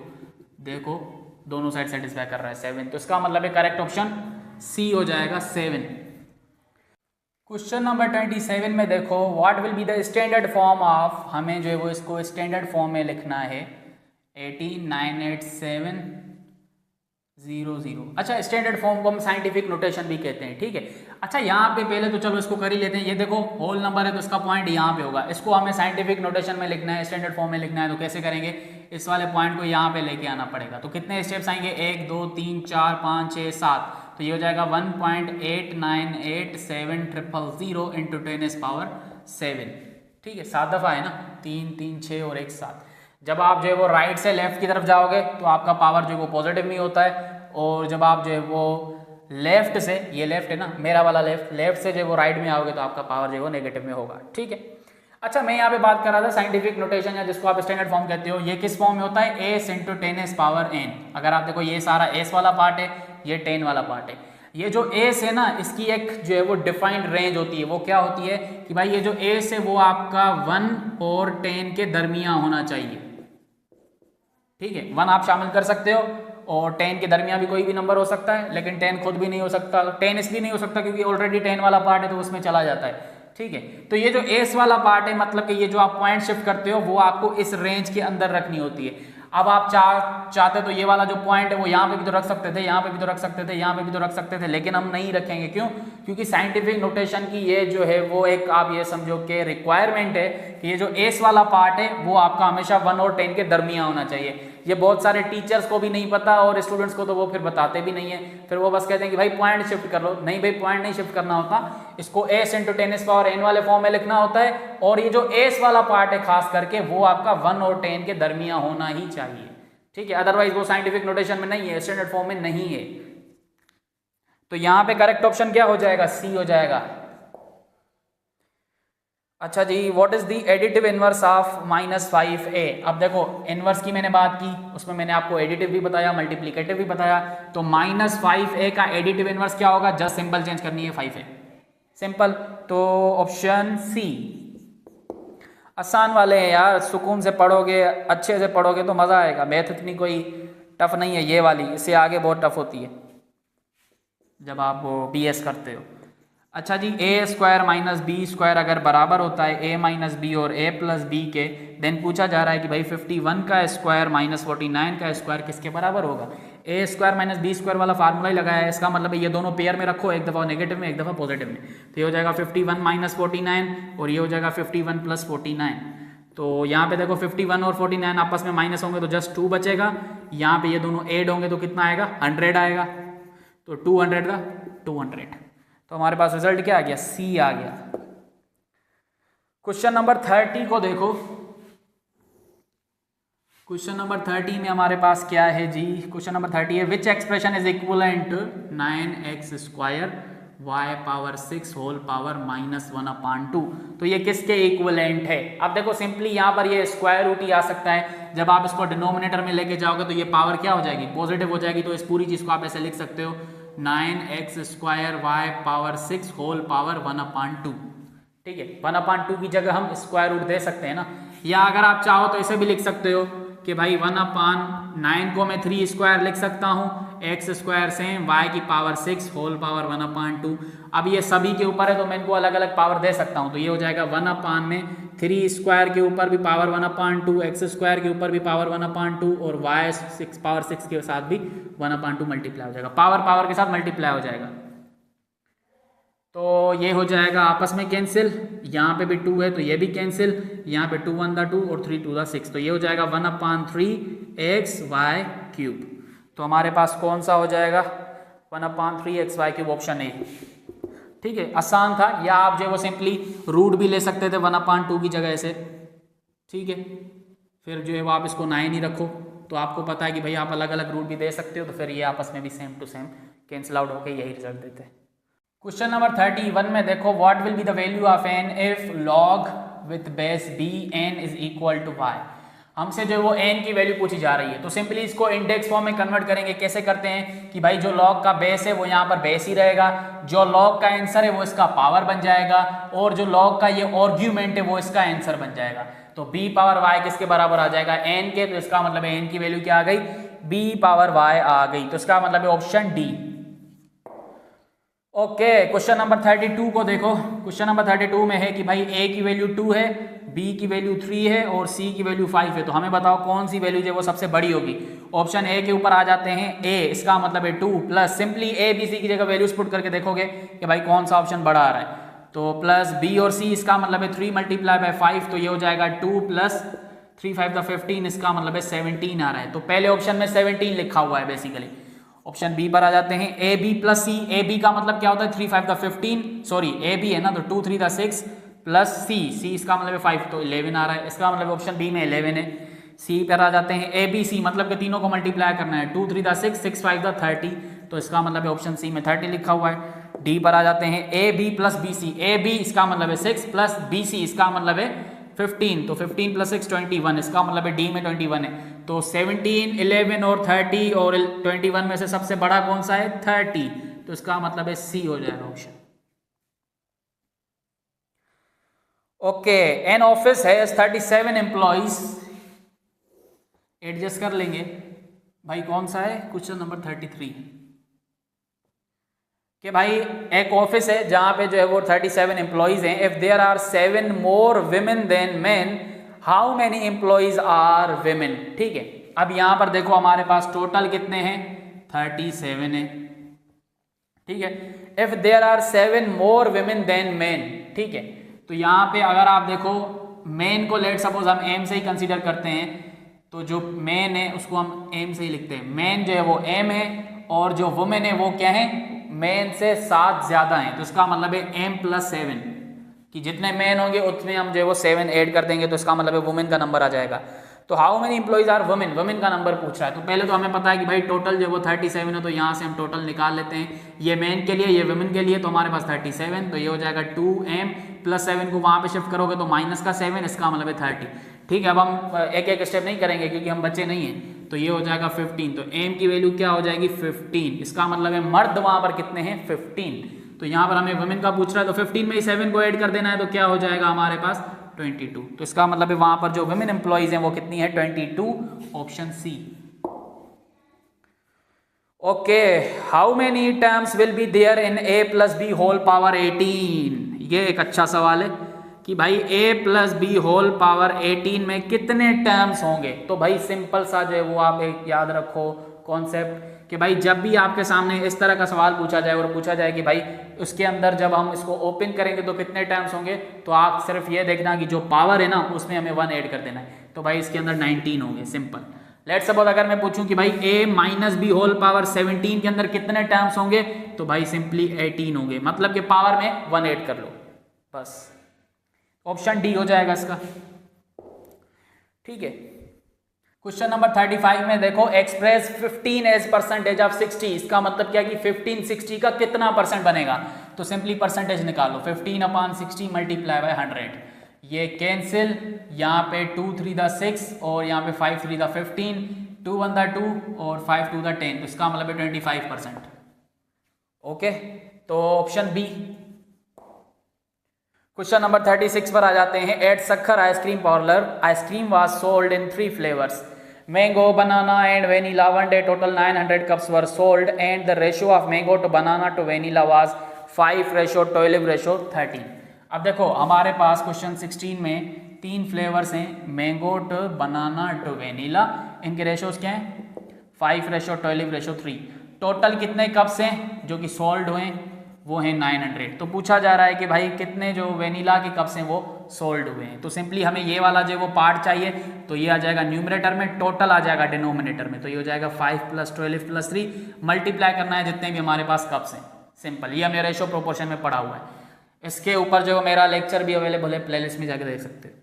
[SPEAKER 1] देखो दोनों साइड सेटिस्फाई कर रहा है 7, तो इसका मतलब है करेक्ट ऑप्शन सी हो जाएगा 7। क्वेश्चन नंबर 27 में देखो, what will be the standard form of, हमें जो है वो इसको स्टैंडर्ड फॉर्म में लिखना है 18,987,0,0। अच्छा, स्टैंडर्ड फॉर्म को हम साइंटिफिक नोटेशन भी कहते हैं, ठीक है। अच्छा, यहाँ पे पहले तो चलो इसको कर ही लेते हैं, ये देखो होल नंबर है तो इसका पॉइंट यहाँ पे होगा, इसको हमें साइंटिफिक नोटेशन में लिखना है, स्टैंडर्ड फॉर्म में लिखना है, तो कैसे करेंगे, इस वाले पॉइंट को यहाँ पे लेके आना पड़ेगा। तो कितने स्टेप्स आएंगे, 1 2 3 4 5 6 7, तो ये हो जाएगा 1.898700 × 10⁻7, ठीक है, 7 दफ़ा है ना, 3 3 6 और 1 7। जब आप जो है वो राइट से लेफ्ट की तरफ जाओगे तो आपका पावर जो है वो पॉजिटिव में होता है, और जब आप जो है वो लेफ्ट से, ये लेफ्ट है ना मेरा वाला लेफ्ट से जो है वो राइट में आओगे तो आपका पावर जो है वो नेगेटिव में होगा, ठीक है। अच्छा, मैं यहाँ पे बात कर रहा था साइंटिफिक नोटेशन, या जिसको आप स्टैंडर्ड फॉर्म कहते हो, ये किस फॉर्म में होता है, s × 10⁻n। अगर आप देखो ये सारा s वाला पार्ट है, ये 10 वाला पार्ट है, ये जो s है ना इसकी एक जो है वो डिफाइंड रेंज होती है, वो क्या होती है कि भाई ये जो s है वो आपका 1 और 10 के दरमियान होना चाहिए, ठीक है, 1 आप शामिल कर सकते हो और 10 के दरमियान भी कोई भी नंबर हो सकता है, लेकिन 10 खुद भी नहीं हो सकता। 10 इसलिए नहीं हो सकता क्योंकि ऑलरेडी 10 वाला पार्ट है तो उसमें चला जाता है, ठीक है। तो ये जो एस वाला पार्ट है, मतलब कि ये जो आप पॉइंट शिफ्ट करते हो वो आपको इस रेंज के अंदर रखनी होती है। अब आप चाहते तो ये वाला जो पॉइंट है वो यहाँ पे भी तो रख सकते थे, यहाँ पे भी तो रख सकते थे, यहाँ पे भी तो रख सकते थे, लेकिन हम नहीं रखेंगे। क्यों? क्योंकि साइंटिफिक नोटेशन की ये जो है वो एक आप ये समझो कि रिक्वायरमेंट है कि ये जो एस वाला पार्ट है वो आपका हमेशा 1 और 10 के दरमियान होना चाहिए। ये बहुत सारे टीचर्स को भी नहीं पता और स्टूडेंट्स को तो वो फिर बताते भी नहीं है, फिर वो बस कहते हैं कि भाई पॉइंट शिफ्ट कर लो। नहीं भाई, पॉइंट नहीं शिफ्ट करना होता, इसको s × 10⁻n वाले फॉर्म में लिखना होता है। और ये जो s वाला पार्ट है खास करके वो आपका 1 और 10 के दरमियान होना ही चाहिए, ठीक है। अदरवाइज वो साइंटिफिक नोटेशन में नहीं है, स्टैंडर्ड फॉर्म में नहीं है। तो यहां पे करेक्ट ऑप्शन क्या हो जाएगा? सी हो जाएगा। अच्छा जी, what is the additive inverse of -5a? अब देखो इनवर्स की मैंने बात की, उसमें मैंने आपको एडिटिव भी बताया, मल्टीप्लिकेटिव भी बताया। तो -5a का एडिटिव इनवर्स क्या होगा? जस्ट सिंबल चेंज करनी है 5a, सिंपल। तो ऑप्शन सी। आसान वाले हैं यार, सुकून से पढ़ोगे, अच्छे से पढ़ोगे तो मज़ा आएगा। मैथ इतनी कोई टफ नहीं है ये वाली, इससे आगे बहुत टफ होती है जब आप वो BS करते हो। अच्छा जी, a² - b² अगर बराबर होता है a - b और a + b के, देन पूछा जा रहा है कि भाई 51 का स्क्वायर - 49 का स्क्वायर किसके बराबर होगा? a² - b² वाला फार्मूला ही लगाया है, इसका मतलब है ये दोनों पेयर में रखो, एक दफ़ा नेगेटिव में एक दफ़ा पॉजिटिव में। तो ये हो जाएगा 51 - 49 और ये हो जाएगा 51 + 49। तो यहाँ पे देखो 51 और 49 आपस में माइनस होंगे तो जस्ट 2 बचेगा। यहाँ पे ये दोनों ऐड होंगे तो कितना आएगा? 100 आएगा। तो 200 का 200, तो हमारे पास रिजल्ट क्या आ गया? सी आ गया। क्वेश्चन नंबर 30 को देखो। क्वेश्चन नंबर 30 में हमारे पास क्या है जी? क्वेश्चन नंबर 30 है, which expression is equivalent 9x² y⁻6 whole power -1/2। तो ये किसके इक्वलेंट है? अब देखो सिंपली यहाँ पर ये स्क्वायर रूट ही आ सकता है। जब आप इसको डिनोमिनेटर में लेके जाओगे तो ये पावर क्या हो जाएगी? पॉजिटिव हो जाएगी। तो इस पूरी चीज को आप ऐसे लिख सकते हो 9x² y⁻6 होल पावर 1/2, ठीक है। 1/2 की जगह हम स्क्वायर रूट दे सकते हैं ना, या अगर आप चाहो तो इसे भी लिख सकते हो कि भाई 1/9 को मैं 3² लिख सकता हूँ, x² same y⁻6 whole power 1/2। अब ये सभी के ऊपर है तो मैं इनको अलग अलग पावर दे सकता हूँ। तो ये हो जाएगा 1/3² के ऊपर भी पावर 1/2, x² के ऊपर भी पावर 1/2 और y⁻6 के साथ भी 1/2 मल्टीप्लाई हो जाएगा, पावर पावर के साथ मल्टीप्लाई हो जाएगा। तो ये हो जाएगा आपस में कैंसिल, यहाँ पे भी 2 है तो ये भी कैंसिल, यहाँ पे 2 × 1 = 2 और 3 × 2 = 6। तो ये हो जाएगा 1/3xy³। तो हमारे पास कौन सा हो जाएगा? 1/3xy³ ऑप्शन ए, ठीक है। आसान था। या आप जो वो सिंपली रूट भी ले सकते थे 1/2 की जगह से, ठीक है। फिर जो है वो आप इसको 9 ही रखो, तो आपको पता है कि भाई आप अलग अलग रूट भी दे सकते हो, तो फिर ये आपस में भी same to same cancel out होकर यही रिजल्ट देते हैं। क्वेश्चन नंबर 31 में देखो, what will be the value of n if log with base b n is equal to y। हमसे जो वो n की वैल्यू पूछी जा रही है, तो सिंपली इसको इंडेक्स फॉर्म में कन्वर्ट करेंगे। कैसे करते हैं कि भाई जो log का बेस है वो यहाँ पर बेस ही रहेगा, जो log का आंसर है वो इसका पावर बन जाएगा, और जो log का ये आर्ग्यूमेंट है वो इसका आंसर बन जाएगा। तो b पावर y किसके बराबर आ जाएगा? n के। तो इसका मतलब है n की वैल्यू क्या आ गई? b पावर y आ गई। तो इसका मतलब है option D. Okay, question number 32 को देखो। क्वेश्चन नंबर 32 में है कि भाई a की वैल्यू 2 है, b की वैल्यू 3 है और c की वैल्यू 5 है। तो हमें बताओ कौन सी वैल्यू जो वो सबसे बड़ी होगी। ऑप्शन ए के ऊपर आ जाते हैं a, इसका मतलब है 2 plus simply a b c की जगह वैल्यूज पुट करके देखोगे कि भाई कौन सा ऑप्शन बड़ा आ रहा है। तो प्लस b और c, इसका मतलब है 3 × 5, तो ये हो जाएगा 2 + 3 × 5 = 15, इसका मतलब है 17 आ रहा है। तो पहले ऑप्शन में 17 लिखा हुआ है बेसिकली। ऑप्शन बी पर आ जाते हैं, A B plus C. A B का मतलब क्या होता है? 3 × 5 = 15, सॉरी ए बी है ना, तो 2 × 3 = 6 प्लस सी, सी इसका मतलब है 5, तो 11 आ रहा है। इसका मतलब ऑप्शन बी में 11 है। सी पर आ जाते हैं, ए बी सी मतलब कि तीनों को मल्टीप्लाई करना है। 2 × 3 = 6, 6 × 5 = 30, तो इसका मतलब है ऑप्शन सी में 30 लिखा हुआ है। डी पर आ जाते हैं, A B plus B C. A B इसका मतलब है 6 प्लस बी सी इसका मतलब है 15, तो 15 + 6 = 21, इसका मतलब है डी में 21 है। तो 17, 11 और 30 और 21 में से सबसे बड़ा कौन सा है? 30, तो इसका मतलब है सी हो जाएगा option. Okay, an office has 37 employees, adjust कर लेंगे, भाई कौन सा है क्वेश्चन नंबर 33 कि भाई एक ऑफिस है जहां पे जो है वो 37 एम्प्लॉइज हैं। If there are 7 more women than men, how many employees are women. ठीक है, अब यहां पर देखो हमारे पास टोटल कितने हैं, 37 है। ठीक है, if there are 7 more women than men. ठीक है, तो यहां पे अगर आप देखो मैन को लेट सपोज हम एम से ही कंसीडर करते हैं, तो जो मैन है उसको हम एम से ही लिखते हैं। मैन जो है वो एम है और जो वुमेन है वो क्या है, मैन से 7 ज्यादा है। तो इसका मतलब है एम प्लस 7 कि जितने मैन होंगे उतने हम जो है वो 7 ऐड कर देंगे, तो इसका मतलब है वुमेन का नंबर आ जाएगा। तो how many employees are women, women का नंबर पूछ रहा है। तो पहले तो हमें पता है कि भाई टोटल जो वो 37 है, तो यहाँ से हम टोटल निकाल लेते हैं। ये मैन के लिए, ये वुमेन के लिए, तो हमारे पास 37, तो ये हो जाएगा 2m प्लस 7 को वहाँ पे शिफ्ट करोगे तो माइनस का 7, इसका मतलब है 30। ठीक है, अब हम एक एक स्टेप नहीं करेंगे क्योंकि हम बच्चे नहीं हैं। तो ये हो जाएगा 15, तो m की वैल्यू क्या हो जाएगी 15, इसका मतलब है मर्द वहाँ पर कितने हैं 15। तो यहाँ पर हमें वुमेन का पूछ रहा है, तो 15 में ही 7 को ऐड कर देना है, तो क्या हो जाएगा हमारे पास 22। तो इसका मतलब है वहां पर जो वुमेन एम्प्लॉइज हैं वो कितनी है 22, option C. Okay, how many terms will be there in a plus B whole power 18। ये एक अच्छा सवाल है कि भाई a plus B whole power 18 में कितने टर्म्स होंगे। तो भाई सिंपल सा जो है वो आप एक याद रखो कॉन्सेप्ट कि भाई जब भी आपके सामने इस तरह का सवाल पूछा जाए और पूछा जाए कि भाई उसके अंदर जब हम इसको ओपन करेंगे तो कितने टर्म्स होंगे, तो आप सिर्फ ये देखना कि जो पावर है ना उसमें हमें 1 ऐड कर देना है। तो भाई इसके अंदर 19 होंगे, सिंपल। लेट्स सपोज अगर मैं पूछूं कि भाई a minus B whole power 17 के अंदर कितने टर्म्स होंगे, तो भाई सिंपली 18 होंगे, मतलब कि पावर में 1 ऐड कर लो, बस। ऑप्शन डी हो जाएगा इसका। ठीक है, क्वेश्चन नंबर 35 में देखो, एक्सप्रेस 15 एज परसेंटेज ऑफ 60। इसका मतलब क्या कि 15 60 का कितना परसेंट बनेगा, तो सिंपली परसेंटेज निकालो, 15 अपॉन 60 मल्टीप्लाई बाय 100। ये कैंसिल, यहाँ पे 2 3 द 6 और यहाँ पे 5 3 द 15, 2 1 द 2 और 5 2 द 10, तो इसका मतलब है 25%। ओके, तो ऑप्शन बी। क्वेश्चन नंबर 36 पर आ जाते हैं। At Sukkur ice cream parlour, ice cream was sold in 3 flavours, mango, banana and vanilla. One day total 900 cups were sold and the ratio of mango to banana to vanilla was 5:12:13। अब देखो हमारे पास question 16 में 3 flavours हैं, mango to banana to vanilla. इनके ratios क्या हैं 5:12:3। Total कितने cups हैं जो कि सोल्ड हुए हैं, वो है 900। तो पूछा जा रहा है कि भाई कितने जो वेनिला के कप्स हैं वो सोल्ड हुए हैं। तो सिंपली हमें ये वाला जो वो पार्ट चाहिए, तो ये आ जाएगा न्यूमरेटर में, टोटल आ जाएगा डिनोमिनेटर में। तो ये हो जाएगा 5 + 12 + 3, मल्टीप्लाई करना है जितने भी हमारे पास कप्स हैं, सिंपल। ये हमें रेशो प्रोपोर्शन में पढ़ा हुआ है। इसके ऊपर जो मेरा लेक्चर भी अवेलेबल है, प्लेलिस्ट में जाकर देख सकते हो।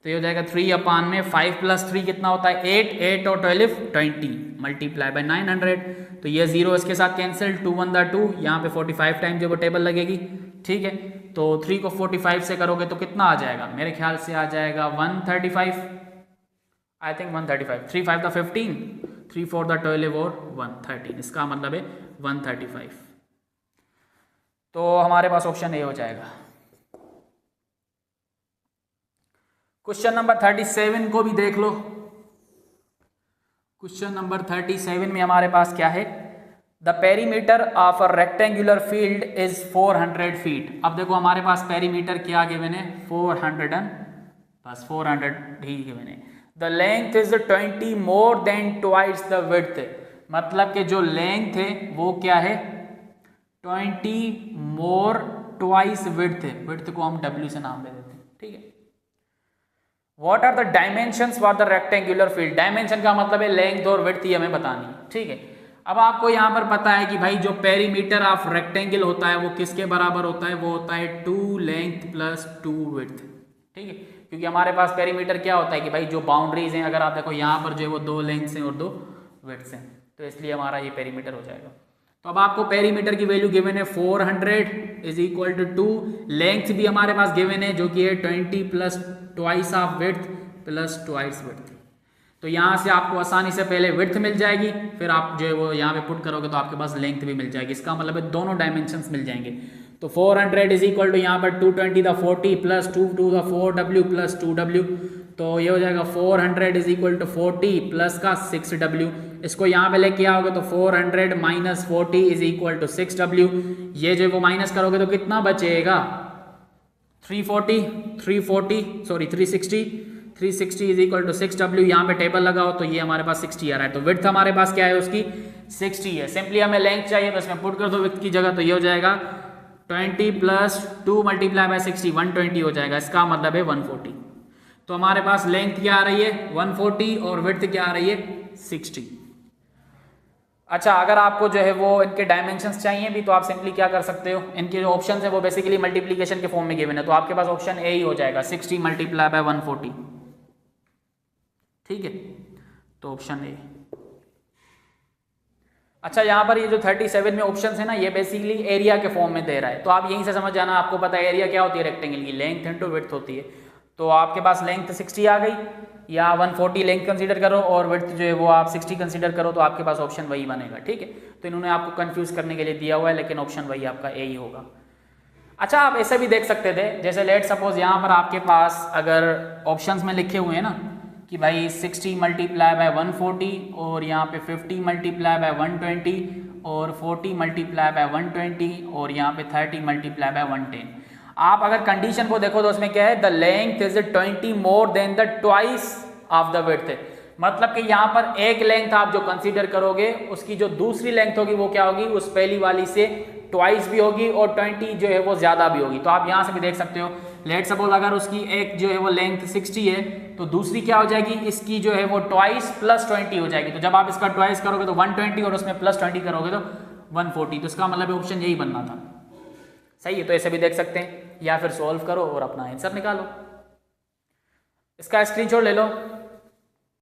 [SPEAKER 1] तो ये हो जाएगा 3 अपान में 5 + 3 कितना होता है 8, 8 और 12 20, मल्टीप्लाई बाय 900। तो ये 0 इसके साथ कैंसिल, 2 1 द 2, यहाँ पे 45 टाइम जो वो टेबल लगेगी। ठीक है, तो 3 को 45 से करोगे तो कितना आ जाएगा, मेरे ख्याल से आ जाएगा 135, आई थिंक 135। 3 5 द 15, 3 4 द 12 और 113, इसका मतलब है 135। तो हमारे पास ऑप्शन ए हो जाएगा। क्वेश्चन नंबर 37 को भी देख लो। क्वेश्चन नंबर 37 में हमारे पास क्या है, the perimeter of a rectangular field is 400 feet. अब देखो हमारे पास पेरीमीटर क्या गिवन है 400 बस 400 ही गिवन है। The length is 20 more than twice the width, मतलब कि जो लेंथ है वो क्या है 20 मोर ट्वाइस विड्थ है। विड्थ को हम W से नाम दे देते हैं। ठीक है, What are the dimensions for the rectangular field? Dimension का मतलब है लेंथ और विड्थ ही हमें बतानी है। ठीक है, अब आपको यहाँ पर पता है कि भाई जो पेरीमीटर ऑफ रेक्टेंगल होता है वो किसके बराबर होता है, वो होता है 2 लेंथ + 2 विड्थ। ठीक है, क्योंकि हमारे पास पेरीमीटर क्या होता है कि भाई जो बाउंड्रीज हैं, अगर आप देखो यहाँ पर जो है वो 2 लेंथ्स हैं और 2 विड्थ्स हैं, तो इसलिए हमारा ये पेरीमीटर हो जाएगा। तो अब आपको पेरीमीटर की वैल्यू गिवन है 400 = 2, लेंथ भी हमारे पास गिवन है जो कि है 20 + twice of width + twice width. तो यहाँ से आपको आसानी से पहले विड्थ मिल जाएगी, फिर आप जो है वो यहाँ पे पुट करोगे तो आपके पास लेंथ भी मिल जाएगी। इसका मतलब है दोनों डायमेंशंस मिल जाएंगे। तो 400 = यहाँ पर 220 द 40 + 2 2 द 4W + 2W, तो ये हो जाएगा 400 = 40 + का 6W इसको यहाँ पे लेके आओगे तो 400 minus 40 is equal to 6W। ये जो वो माइनस करोगे तो कितना बचेगा 360 इज इक्वल टू 6W। यहाँ पे टेबल लगाओ तो ये हमारे पास 60 आ रहा है। तो विड्थ हमारे पास क्या है उसकी 60 है। सिंपली हमें लेंथ चाहिए तो इसमें पुट कर दो विड्थ की जगह, तो ये हो जाएगा 20 प्लस 2 मल्टीप्लाई बाय 60 120 हो जाएगा। इसका मतलब है 140। तो हमारे पास लेंथ क्या आ रही है 140 और विड्थ क्या आ रही है 60। अच्छा, अगर आपको जो है वो इनके डायमेंशंस चाहिए भी तो आप सिंपली क्या कर सकते हो, इनके जो ऑप्शन है वो बेसिकली मल्टीप्लिकेशन के फॉर्म में गिवन है, तो आपके पास ऑप्शन ए ही हो जाएगा 60 मल्टीप्लाई बाय 140। ठीक है, तो ऑप्शन ए। अच्छा, यहाँ पर ये जो 37 में ऑप्शन है ना, ये बेसिकली एरिया के फॉर्म में दे रहा है, तो आप यहीं से समझ जाना। आपको पता है एरिया क्या होती है रेक्टेंगल की, लेंथ इनटू विड्थ होती है। तो आपके पास लेंथ 60 आ गई, या 140 लेंथ कंसीडर करो और विड्थ जो है वो आप 60 कंसीडर करो, तो आपके पास ऑप्शन वही बनेगा। ठीक है, तो इन्होंने आपको कंफ्यूज करने के लिए दिया हुआ है, लेकिन ऑप्शन वही आपका ए ही होगा। अच्छा, आप ऐसे भी देख सकते थे, जैसे लेट सपोज यहाँ पर आपके पास अगर ऑप्शंस में लिखे हुए हैं ना कि भाई 60 मल्टीप्लाई बाय 140 और यहाँ पे 50 मल्टीप्लाई बाय 120 और 40 मल्टीप्लाई बाय 120 और यहाँ पे 30 मल्टीप्लाई बाय 110। आप अगर कंडीशन को देखो तो उसमें क्या है, the length is 20 more than the twice of the width. मतलब कि यहाँ पर एक लेंथ आप जो कंसीडर करोगे उसकी जो दूसरी लेंथ होगी वो क्या होगी, उस पहली वाली से ट्वाइस भी होगी और 20 जो है वो ज्यादा भी होगी। तो आप यहाँ से भी देख सकते हो, लेट सपोज अगर उसकी एक जो है वो लेंथ 60 है तो दूसरी क्या हो जाएगी, इसकी जो है वो ट्वाइस प्लस 20 हो जाएगी। तो जब आप इसका ट्वाइस करोगे तो 120 और उसमें प्लस 20 करोगे तो 140। तो इसका मतलब ऑप्शन यही बनना था। सही है, तो ऐसे भी देख सकते हैं, या फिर सॉल्व करो और अपना आंसर निकालो। इसका स्क्रीनशॉट ले लो।